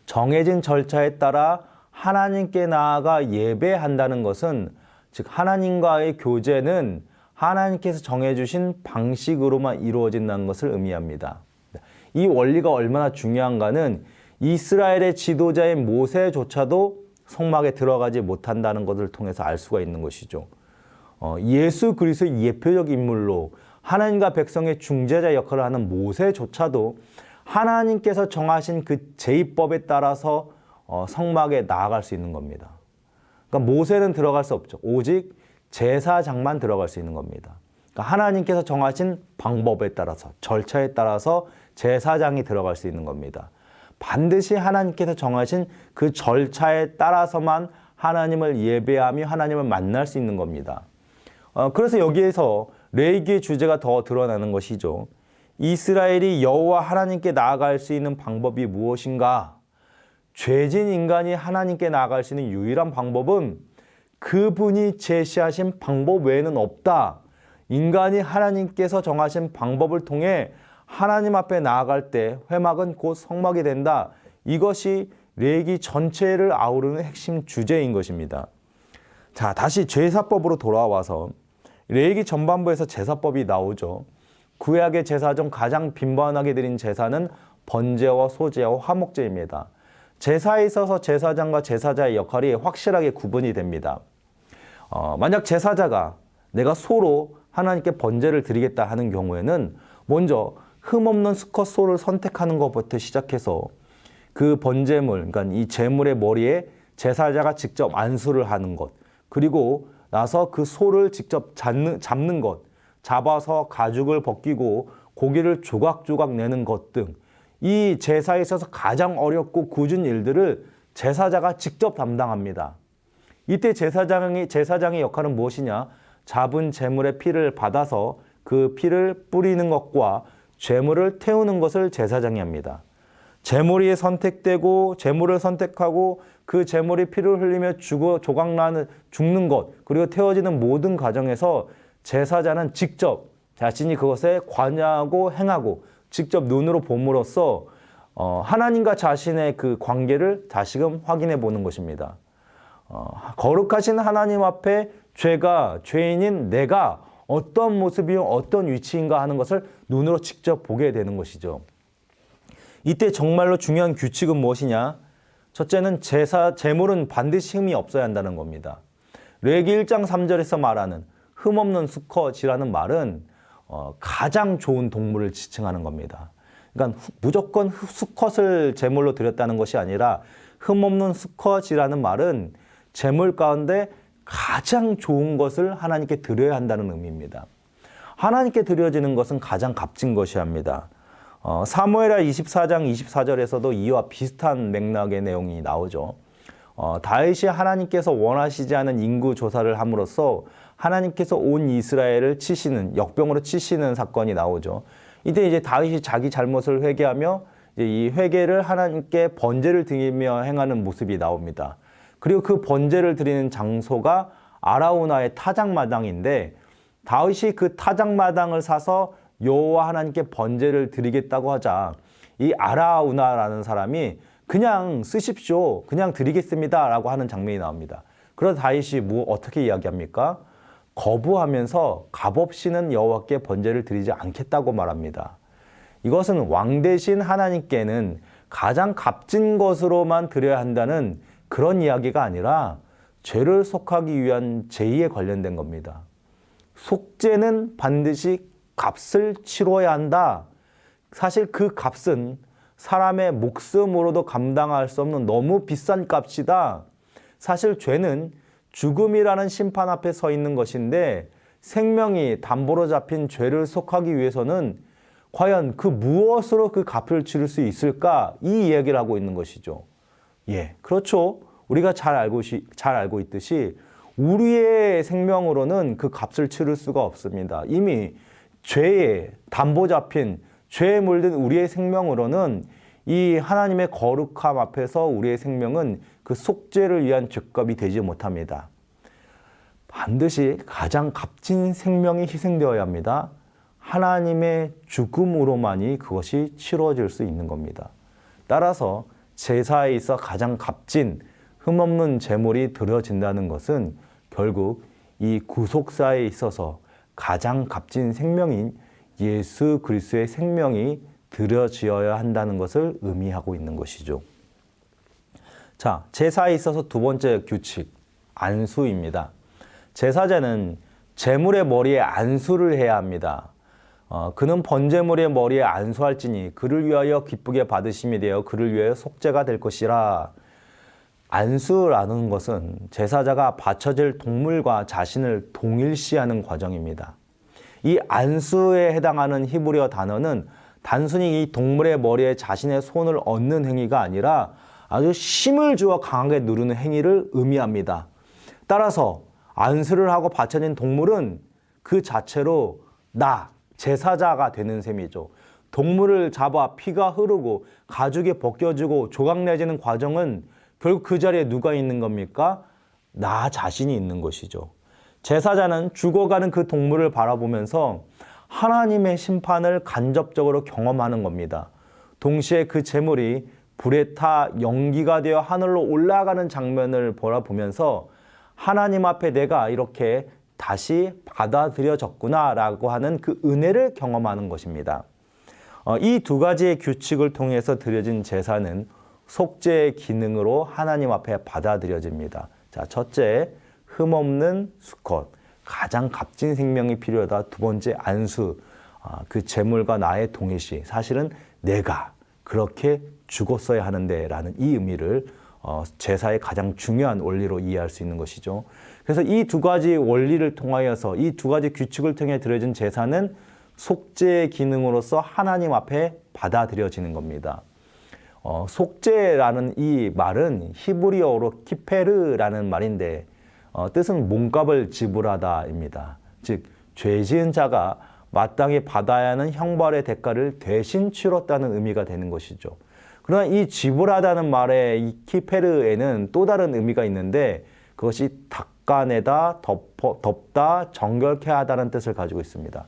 정해진 절차에 따라 하나님께 나아가 예배한다는 것은 즉 하나님과의 교제는 하나님께서 정해주신 방식으로만 이루어진다는 것을 의미합니다. 이 원리가 얼마나 중요한가는 이스라엘의 지도자인 모세조차도 성막에 들어가지 못한다는 것을 통해서 알 수가 있는 것이죠. 예수 그리스도의 예표적 인물로 하나님과 백성의 중재자 역할을 하는 모세조차도 하나님께서 정하신 그 제의법에 따라서 성막에 나아갈 수 있는 겁니다. 그러니까 모세는 들어갈 수 없죠. 오직 제사장만 들어갈 수 있는 겁니다. 그러니까 하나님께서 정하신 방법에 따라서, 절차에 따라서 제사장이 들어갈 수 있는 겁니다. 반드시 하나님께서 정하신 그 절차에 따라서만 하나님을 예배하며 하나님을 만날 수 있는 겁니다. 그래서 여기에서 레위기의 주제가 더 드러나는 것이죠. 이스라엘이 여호와 하나님께 나아갈 수 있는 방법이 무엇인가? 죄진 인간이 하나님께 나아갈 수 있는 유일한 방법은 그분이 제시하신 방법 외에는 없다. 인간이 하나님께서 정하신 방법을 통해 하나님 앞에 나아갈 때 회막은 곧 성막이 된다. 이것이 레위기 전체를 아우르는 핵심 주제인 것입니다. 자, 다시 제사법으로 돌아와서 레위기 전반부에서 제사법이 나오죠. 구약의 제사 중 가장 빈번하게 드린 제사는 번제와 소제와 화목제입니다. 제사에 있어서 제사장과 제사자의 역할이 확실하게 구분이 됩니다. 만약 제사자가 내가 소로 하나님께 번제를 드리겠다 하는 경우에는 먼저 흠없는 수컷 소를 선택하는 것부터 시작해서 그 번제물, 그러니까 이 제물의 머리에 제사자가 직접 안수를 하는 것, 그리고 나서 그 소를 직접 잡는 것, 잡아서 가죽을 벗기고 고기를 조각조각 내는 것 등 이 제사에 있어서 가장 어렵고 굳은 일들을 제사자가 직접 담당합니다. 이때 제사장의 역할은 무엇이냐? 잡은 제물의 피를 받아서 그 피를 뿌리는 것과 제물을 태우는 것을 제사장이 합니다. 제물이 선택되고 제물을 선택하고 그 제물이 피를 흘리며 죽는 것, 그리고 태워지는 모든 과정에서 제사자는 직접 자신이 그것에 관여하고 행하고 직접 눈으로 봄으로써 하나님과 자신의 그 관계를 다시금 확인해 보는 것입니다. 거룩하신 하나님 앞에 죄인인 내가 어떤 모습이요, 어떤 위치인가 하는 것을 눈으로 직접 보게 되는 것이죠. 이때 정말로 중요한 규칙은 무엇이냐? 첫째는 제물은 반드시 흠이 없어야 한다는 겁니다. 레위기 1장 3절에서 말하는 흠없는 수컷이라는 말은 가장 좋은 동물을 지칭하는 겁니다. 그러니까 무조건 수컷을 제물로 드렸다는 것이 아니라 흠없는 수컷이라는 말은 제물 가운데 가장 좋은 것을 하나님께 드려야 한다는 의미입니다. 하나님께 드려지는 것은 가장 값진 것이어야 합니다. 사무엘하 24장 24절에서도 이와 비슷한 맥락의 내용이 나오죠. 다윗이 하나님께서 원하시지 않은 인구 조사를 함으로써 하나님께서 온 이스라엘을 역병으로 치시는 사건이 나오죠. 이때 이제 다윗이 자기 잘못을 회개하며 이제 이 회개를 하나님께 번제를 드리며 행하는 모습이 나옵니다. 그리고 그 번제를 드리는 장소가 아라우나의 타작마당인데 다윗이 그 타작마당을 사서 여호와 하나님께 번제를 드리겠다고 하자 이 아라우나라는 사람이 그냥 쓰십시오, 그냥 드리겠습니다 라고 하는 장면이 나옵니다. 그러자 다윗이 어떻게 이야기합니까? 거부하면서 값없이는 여호와께 번제를 드리지 않겠다고 말합니다. 이것은 왕 대신 하나님께는 가장 값진 것으로만 드려야 한다는 그런 이야기가 아니라 죄를 속하기 위한 제의에 관련된 겁니다. 속죄는 반드시 값을 치러야 한다. 사실 그 값은 사람의 목숨으로도 감당할 수 없는 너무 비싼 값이다. 사실 죄는 죽음이라는 심판 앞에 서 있는 것인데 생명이 담보로 잡힌 죄를 속하기 위해서는 과연 그 무엇으로 그 값을 치를 수 있을까? 이 이야기를 하고 있는 것이죠. 예, 그렇죠. 우리가 잘 알고 있듯이 우리의 생명으로는 그 값을 치를 수가 없습니다. 이미 죄에 담보 잡힌 죄에 물든 우리의 생명으로는 이 하나님의 거룩함 앞에서 우리의 생명은 그 속죄를 위한 죄값이 되지 못합니다. 반드시 가장 값진 생명이 희생되어야 합니다. 하나님의 죽음으로만이 그것이 치러질 수 있는 겁니다. 따라서 제사에 있어 가장 값진 흠없는 제물이 드려진다는 것은 결국 이 구속사에 있어서 가장 값진 생명인 예수 그리스도의 생명이 드려지어야 한다는 것을 의미하고 있는 것이죠. 자, 제사에 있어서 두 번째 규칙, 안수입니다. 제사장은 제물의 머리에 안수를 해야 합니다. 그는 번제물의 머리에 안수할지니 그를 위하여 기쁘게 받으심이 되어 그를 위하여 속죄가 될 것이라. 안수라는 것은 제사자가 바쳐질 동물과 자신을 동일시하는 과정입니다. 이 안수에 해당하는 히브리어 단어는 단순히 이 동물의 머리에 자신의 손을 얹는 행위가 아니라 아주 힘을 주어 강하게 누르는 행위를 의미합니다. 따라서 안수를 하고 바쳐진 동물은 그 자체로 제사자가 되는 셈이죠. 동물을 잡아 피가 흐르고 가죽이 벗겨지고 조각내지는 과정은 결국 그 자리에 누가 있는 겁니까? 나 자신이 있는 것이죠. 제사자는 죽어가는 그 동물을 바라보면서 하나님의 심판을 간접적으로 경험하는 겁니다. 동시에 그 제물이 불에 타 연기가 되어 하늘로 올라가는 장면을 바라보면서 하나님 앞에 내가 이렇게 다시 받아들여졌구나 라고 하는 그 은혜를 경험하는 것입니다. 이 두 가지의 규칙을 통해서 드려진 제사는 속죄의 기능으로 하나님 앞에 받아들여집니다. 자, 첫째, 흠없는 수컷, 가장 값진 생명이 필요하다. 두 번째, 안수, 그 제물과 나의 동일시, 사실은 내가 그렇게 죽었어야 하는데 라는 이 의미를 제사의 가장 중요한 원리로 이해할 수 있는 것이죠. 그래서 이 두 가지 원리를 통하여서 이 두 가지 규칙을 통해 드려진 제사는 속죄의 기능으로서 하나님 앞에 받아들여지는 겁니다. 속죄라는 이 말은 히브리어로 키페르라는 말인데 뜻은 몸값을 지불하다입니다. 즉 죄 지은 자가 마땅히 받아야 하는 형벌의 대가를 대신 치렀다는 의미가 되는 것이죠. 그러나 이 지불하다는 말의 이 키페르에는 또 다른 의미가 있는데 그것이 닦아내다, 덮다, 정결케 하다는 뜻을 가지고 있습니다.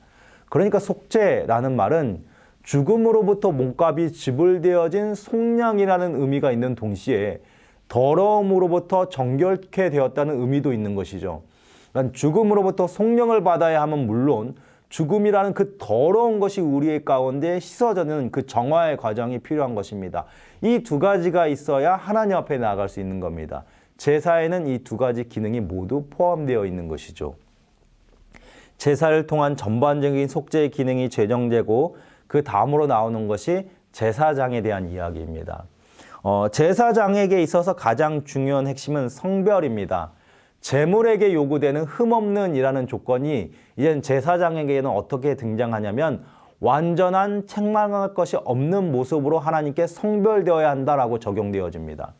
그러니까 속죄라는 말은 죽음으로부터 몸값이 지불되어진 속량이라는 의미가 있는 동시에 더러움으로부터 정결케 되었다는 의미도 있는 것이죠. 그러니까 죽음으로부터 속량을 받아야 하면 물론 죽음이라는 그 더러운 것이 우리의 가운데 씻어지는 그 정화의 과정이 필요한 것입니다. 이 두 가지가 있어야 하나님 앞에 나아갈 수 있는 겁니다. 제사에는 이 두 가지 기능이 모두 포함되어 있는 것이죠. 제사를 통한 전반적인 속죄의 기능이 제정되고 그 다음으로 나오는 것이 제사장에 대한 이야기입니다. 제사장에게 있어서 가장 중요한 핵심은 성별입니다. 제물에게 요구되는 흠없는 이라는 조건이 이젠 제사장에게는 어떻게 등장하냐면 완전한 책망할 것이 없는 모습으로 하나님께 성별되어야 한다라고 적용되어집니다.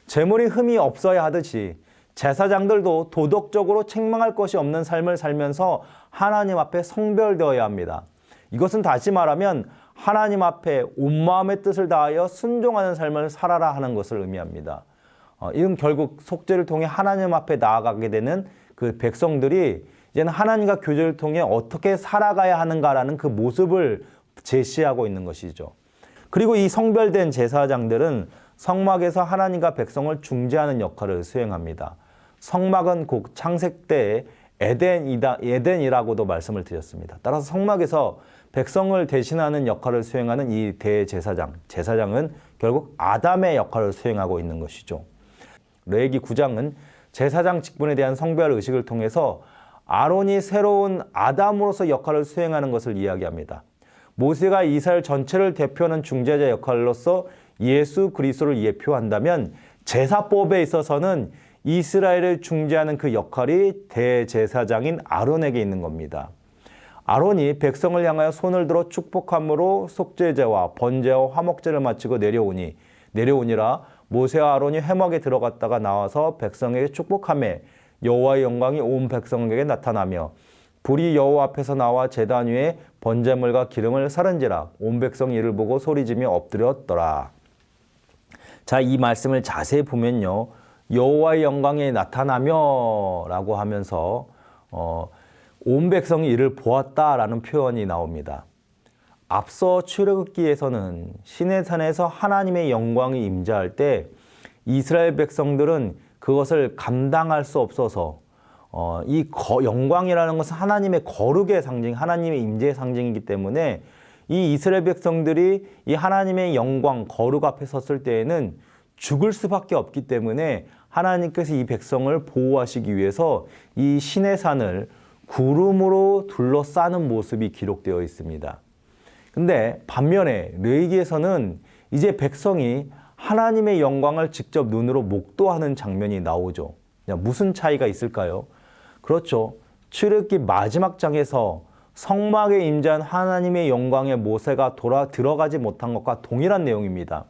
제물이 흠이 없어야 하듯이 제사장들도 도덕적으로 책망할 것이 없는 삶을 살면서 하나님 앞에 성별되어야 합니다. 이것은 다시 말하면 하나님 앞에 온 마음의 뜻을 다하여 순종하는 삶을 살아라 하는 것을 의미합니다. 이건 결국 속죄를 통해 하나님 앞에 나아가게 되는 그 백성들이 이제는 하나님과 교제를 통해 어떻게 살아가야 하는가라는 그 모습을 제시하고 있는 것이죠. 그리고 이 성별된 제사장들은 성막에서 하나님과 백성을 중재하는 역할을 수행합니다. 성막은 곧 창세 때의 에덴이라고도 말씀을 드렸습니다. 따라서 성막에서 백성을 대신하는 역할을 수행하는 이 제사장은 결국 아담의 역할을 수행하고 있는 것이죠. 레위기 9장은 제사장 직분에 대한 성별 의식을 통해서 아론이 새로운 아담으로서 역할을 수행하는 것을 이야기합니다. 모세가 이스라엘 전체를 대표하는 중재자 역할로서 예수 그리스도를 예표한다면 제사법에 있어서는 이스라엘을 중재하는 그 역할이 대제사장인 아론에게 있는 겁니다. 아론이 백성을 향하여 손을 들어 축복함으로 속죄제와 번제와 화목제를 마치고 내려오니라 모세와 아론이 회막에 들어갔다가 나와서 백성에게 축복하며 여호와의 영광이 온 백성에게 나타나며 불이 여호와 앞에서 나와 제단 위에 번제물과 기름을 사른지라 온 백성이 이를 보고 소리지며 엎드렸더라. 자, 이 말씀을 자세히 보면요. 여호와의 영광이 나타나며 라고 하면서 온 백성이 이를 보았다라는 표현이 나옵니다. 앞서 출애굽기에서는 시내산에서 하나님의 영광이 임재할 때 이스라엘 백성들은 그것을 감당할 수 없어서 영광이라는 것은 하나님의 거룩의 상징, 하나님의 임재의 상징이기 때문에 이 이스라엘 백성들이 이 하나님의 영광, 거룩 앞에 섰을 때에는 죽을 수밖에 없기 때문에 하나님께서 이 백성을 보호하시기 위해서 이 시내 산을 구름으로 둘러싸는 모습이 기록되어 있습니다. 근데 반면에 레위기에서는 이제 백성이 하나님의 영광을 직접 눈으로 목도하는 장면이 나오죠. 무슨 차이가 있을까요? 그렇죠. 출애굽기 마지막 장에서 성막에 임재한 하나님의 영광에 모세가 들어가지 못한 것과 동일한 내용입니다.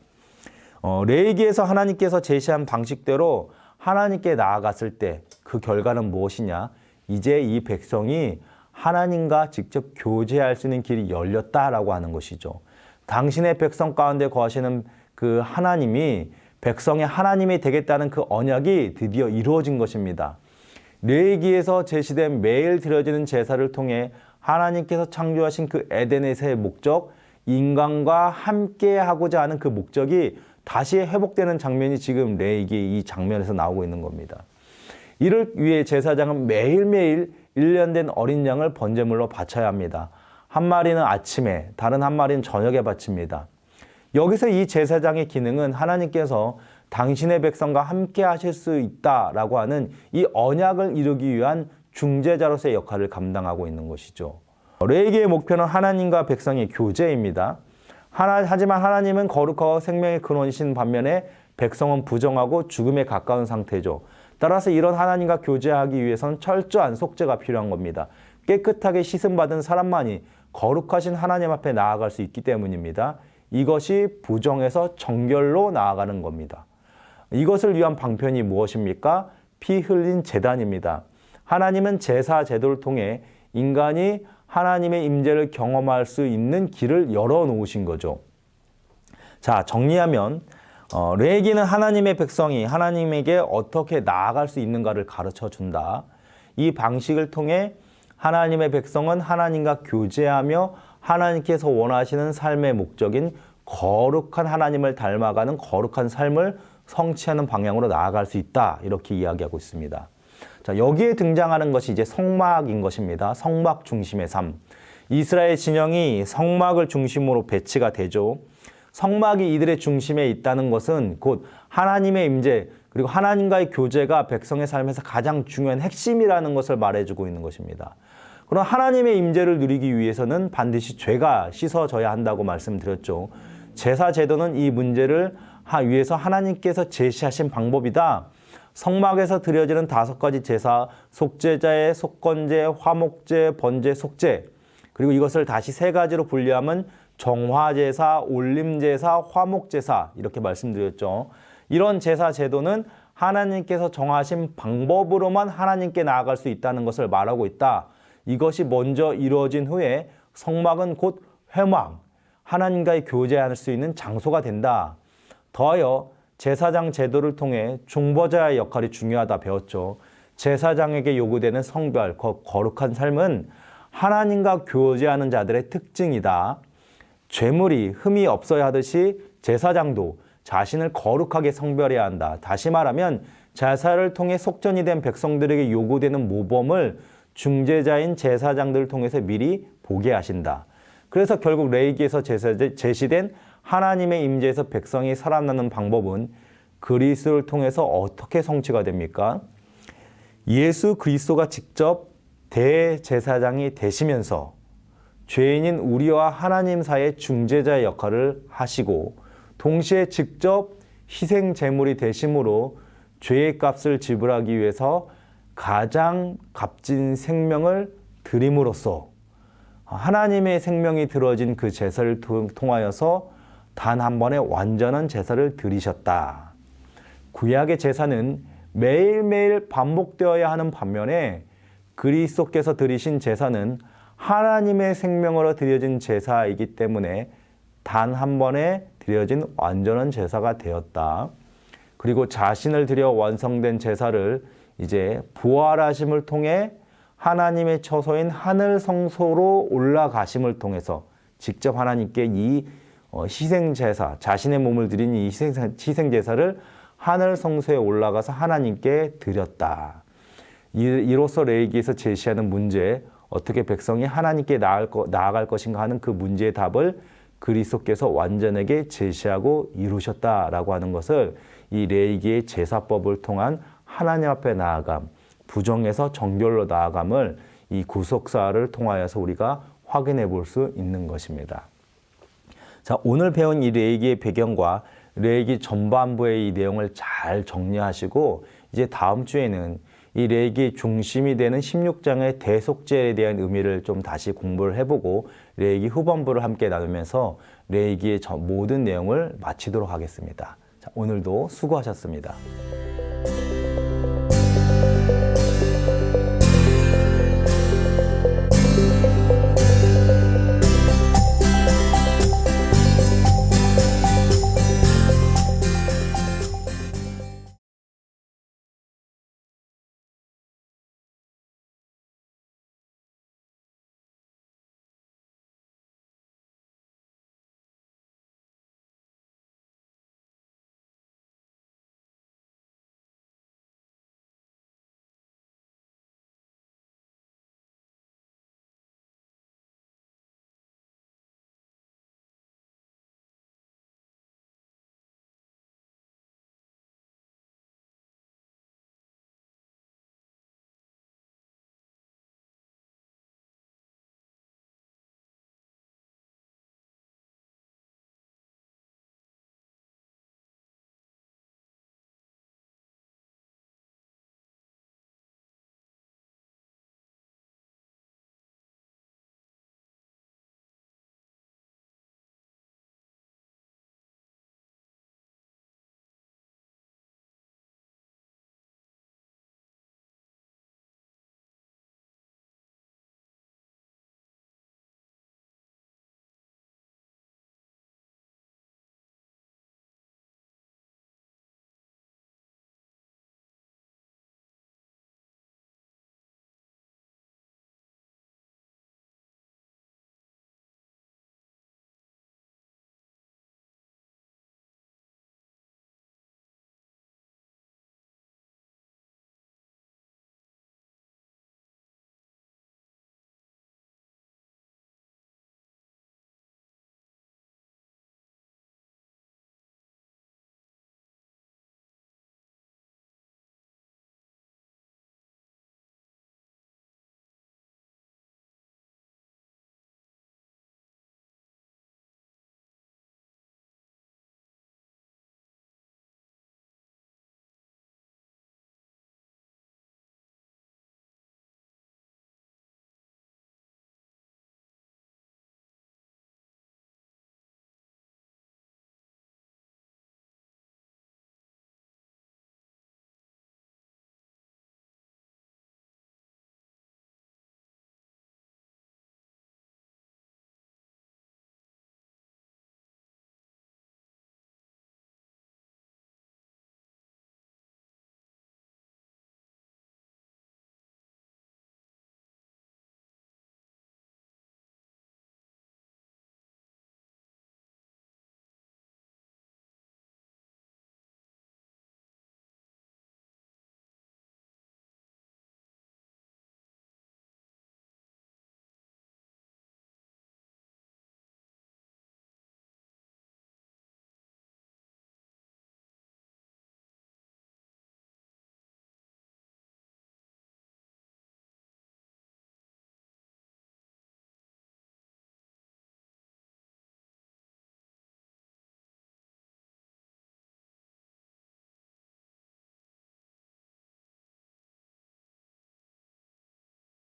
레위기에서 하나님께서 제시한 방식대로 하나님께 나아갔을 때 그 결과는 무엇이냐? 이제 이 백성이 하나님과 직접 교제할 수 있는 길이 열렸다라고 하는 것이죠. 당신의 백성 가운데 거하시는 그 하나님이 백성의 하나님이 되겠다는 그 언약이 드디어 이루어진 것입니다. 레위기에서 제시된 매일 드려지는 제사를 통해 하나님께서 창조하신 그 에덴에서의 목적, 인간과 함께 하고자 하는 그 목적이 다시 회복되는 장면이 지금 레위기 이 장면에서 나오고 있는 겁니다. 이를 위해 제사장은 매일매일 1년 된 어린 양을 번제물로 바쳐야 합니다. 한 마리는 아침에, 다른 한 마리는 저녁에 바칩니다. 여기서 이 제사장의 기능은 하나님께서 당신의 백성과 함께 하실 수 있다라고 하는 이 언약을 이루기 위한 중재자로서의 역할을 감당하고 있는 것이죠. 레위기의 목표는 하나님과 백성의 교제입니다. 하지만 하나님은 거룩하고 생명의 근원이신 반면에 백성은 부정하고 죽음에 가까운 상태죠. 따라서 이런 하나님과 교제하기 위해서는 철저한 속죄가 필요한 겁니다. 깨끗하게 씻음받은 사람만이 거룩하신 하나님 앞에 나아갈 수 있기 때문입니다. 이것이 부정에서 정결로 나아가는 겁니다. 이것을 위한 방편이 무엇입니까? 피 흘린 제단입니다. 하나님은 제사 제도를 통해 인간이 하나님의 임재를 경험할 수 있는 길을 열어놓으신 거죠. 자, 정리하면 레위기는 하나님의 백성이 하나님에게 어떻게 나아갈 수 있는가를 가르쳐 준다. 이 방식을 통해 하나님의 백성은 하나님과 교제하며 하나님께서 원하시는 삶의 목적인 거룩한 하나님을 닮아가는 거룩한 삶을 성취하는 방향으로 나아갈 수 있다. 이렇게 이야기하고 있습니다. 자, 여기에 등장하는 것이 이제 성막인 것입니다. 성막 중심의 삶. 이스라엘 진영이 성막을 중심으로 배치가 되죠. 성막이 이들의 중심에 있다는 것은 곧 하나님의 임재 그리고 하나님과의 교제가 백성의 삶에서 가장 중요한 핵심이라는 것을 말해주고 있는 것입니다. 그럼 하나님의 임재를 누리기 위해서는 반드시 죄가 씻어져야 한다고 말씀드렸죠. 제사 제도는 이 문제를 위해서 하나님께서 제시하신 방법이다. 성막에서 드려지는 5가지 제사, 속죄자의 속건제, 화목제, 번제, 속죄, 그리고 이것을 다시 3가지로 분류하면 정화제사, 올림제사, 화목제사 이렇게 말씀드렸죠. 이런 제사 제도는 하나님께서 정하신 방법으로만 하나님께 나아갈 수 있다는 것을 말하고 있다. 이것이 먼저 이루어진 후에 성막은 곧 회막, 하나님과의 교제할 수 있는 장소가 된다. 더하여 제사장 제도를 통해 중보자의 역할이 중요하다 배웠죠. 제사장에게 요구되는 성별, 거룩한 삶은 하나님과 교제하는 자들의 특징이다. 죄물이 흠이 없어야 하듯이 제사장도 자신을 거룩하게 성별해야 한다. 다시 말하면 제사를 통해 속전이 된 백성들에게 요구되는 모범을 중재자인 제사장들을 통해서 미리 보게 하신다. 그래서 결국 레위기에서 제시된 하나님의 임재에서 백성이 살아나는 방법은 그리스도를 통해서 어떻게 성취가 됩니까? 예수 그리스도가 직접 대제사장이 되시면서 죄인인 우리와 하나님 사이의 중재자의 역할을 하시고 동시에 직접 희생 제물이 되심으로 죄의 값을 지불하기 위해서 가장 값진 생명을 드림으로써 하나님의 생명이 들어진 그 제사를 통하여서 단 한 번의 완전한 제사를 드리셨다. 구약의 제사는 매일매일 반복되어야 하는 반면에 그리스도께서 드리신 제사는 하나님의 생명으로 드려진 제사이기 때문에 단 한 번에 드려진 완전한 제사가 되었다. 그리고 자신을 드려 완성된 제사를 이제 부활하심을 통해 하나님의 처소인 하늘 성소로 올라가심을 통해서 직접 하나님께 이 희생제사, 자신의 몸을 드린 이 희생제사를 하늘 성소에 올라가서 하나님께 드렸다. 이로써 레위기에서 제시하는 문제, 어떻게 백성이 하나님께 나아갈 것인가 하는 그 문제의 답을 그리스도께서 완전하게 제시하고 이루셨다라고 하는 것을 이 레위기의 제사법을 통한 하나님 앞에 나아감, 부정에서 정결로 나아감을 이 구속사를 통하여서 우리가 확인해 볼 수 있는 것입니다. 자, 오늘 배운 이 레위기의 배경과 레위기 전반부의 이 내용을 잘 정리하시고 이제 다음 주에는 이 레위기의 중심이 되는 16장의 대속죄에 대한 의미를 좀 다시 공부를 해보고 레위기 후반부를 함께 나누면서 레위기의 모든 내용을 마치도록 하겠습니다. 자, 오늘도 수고하셨습니다.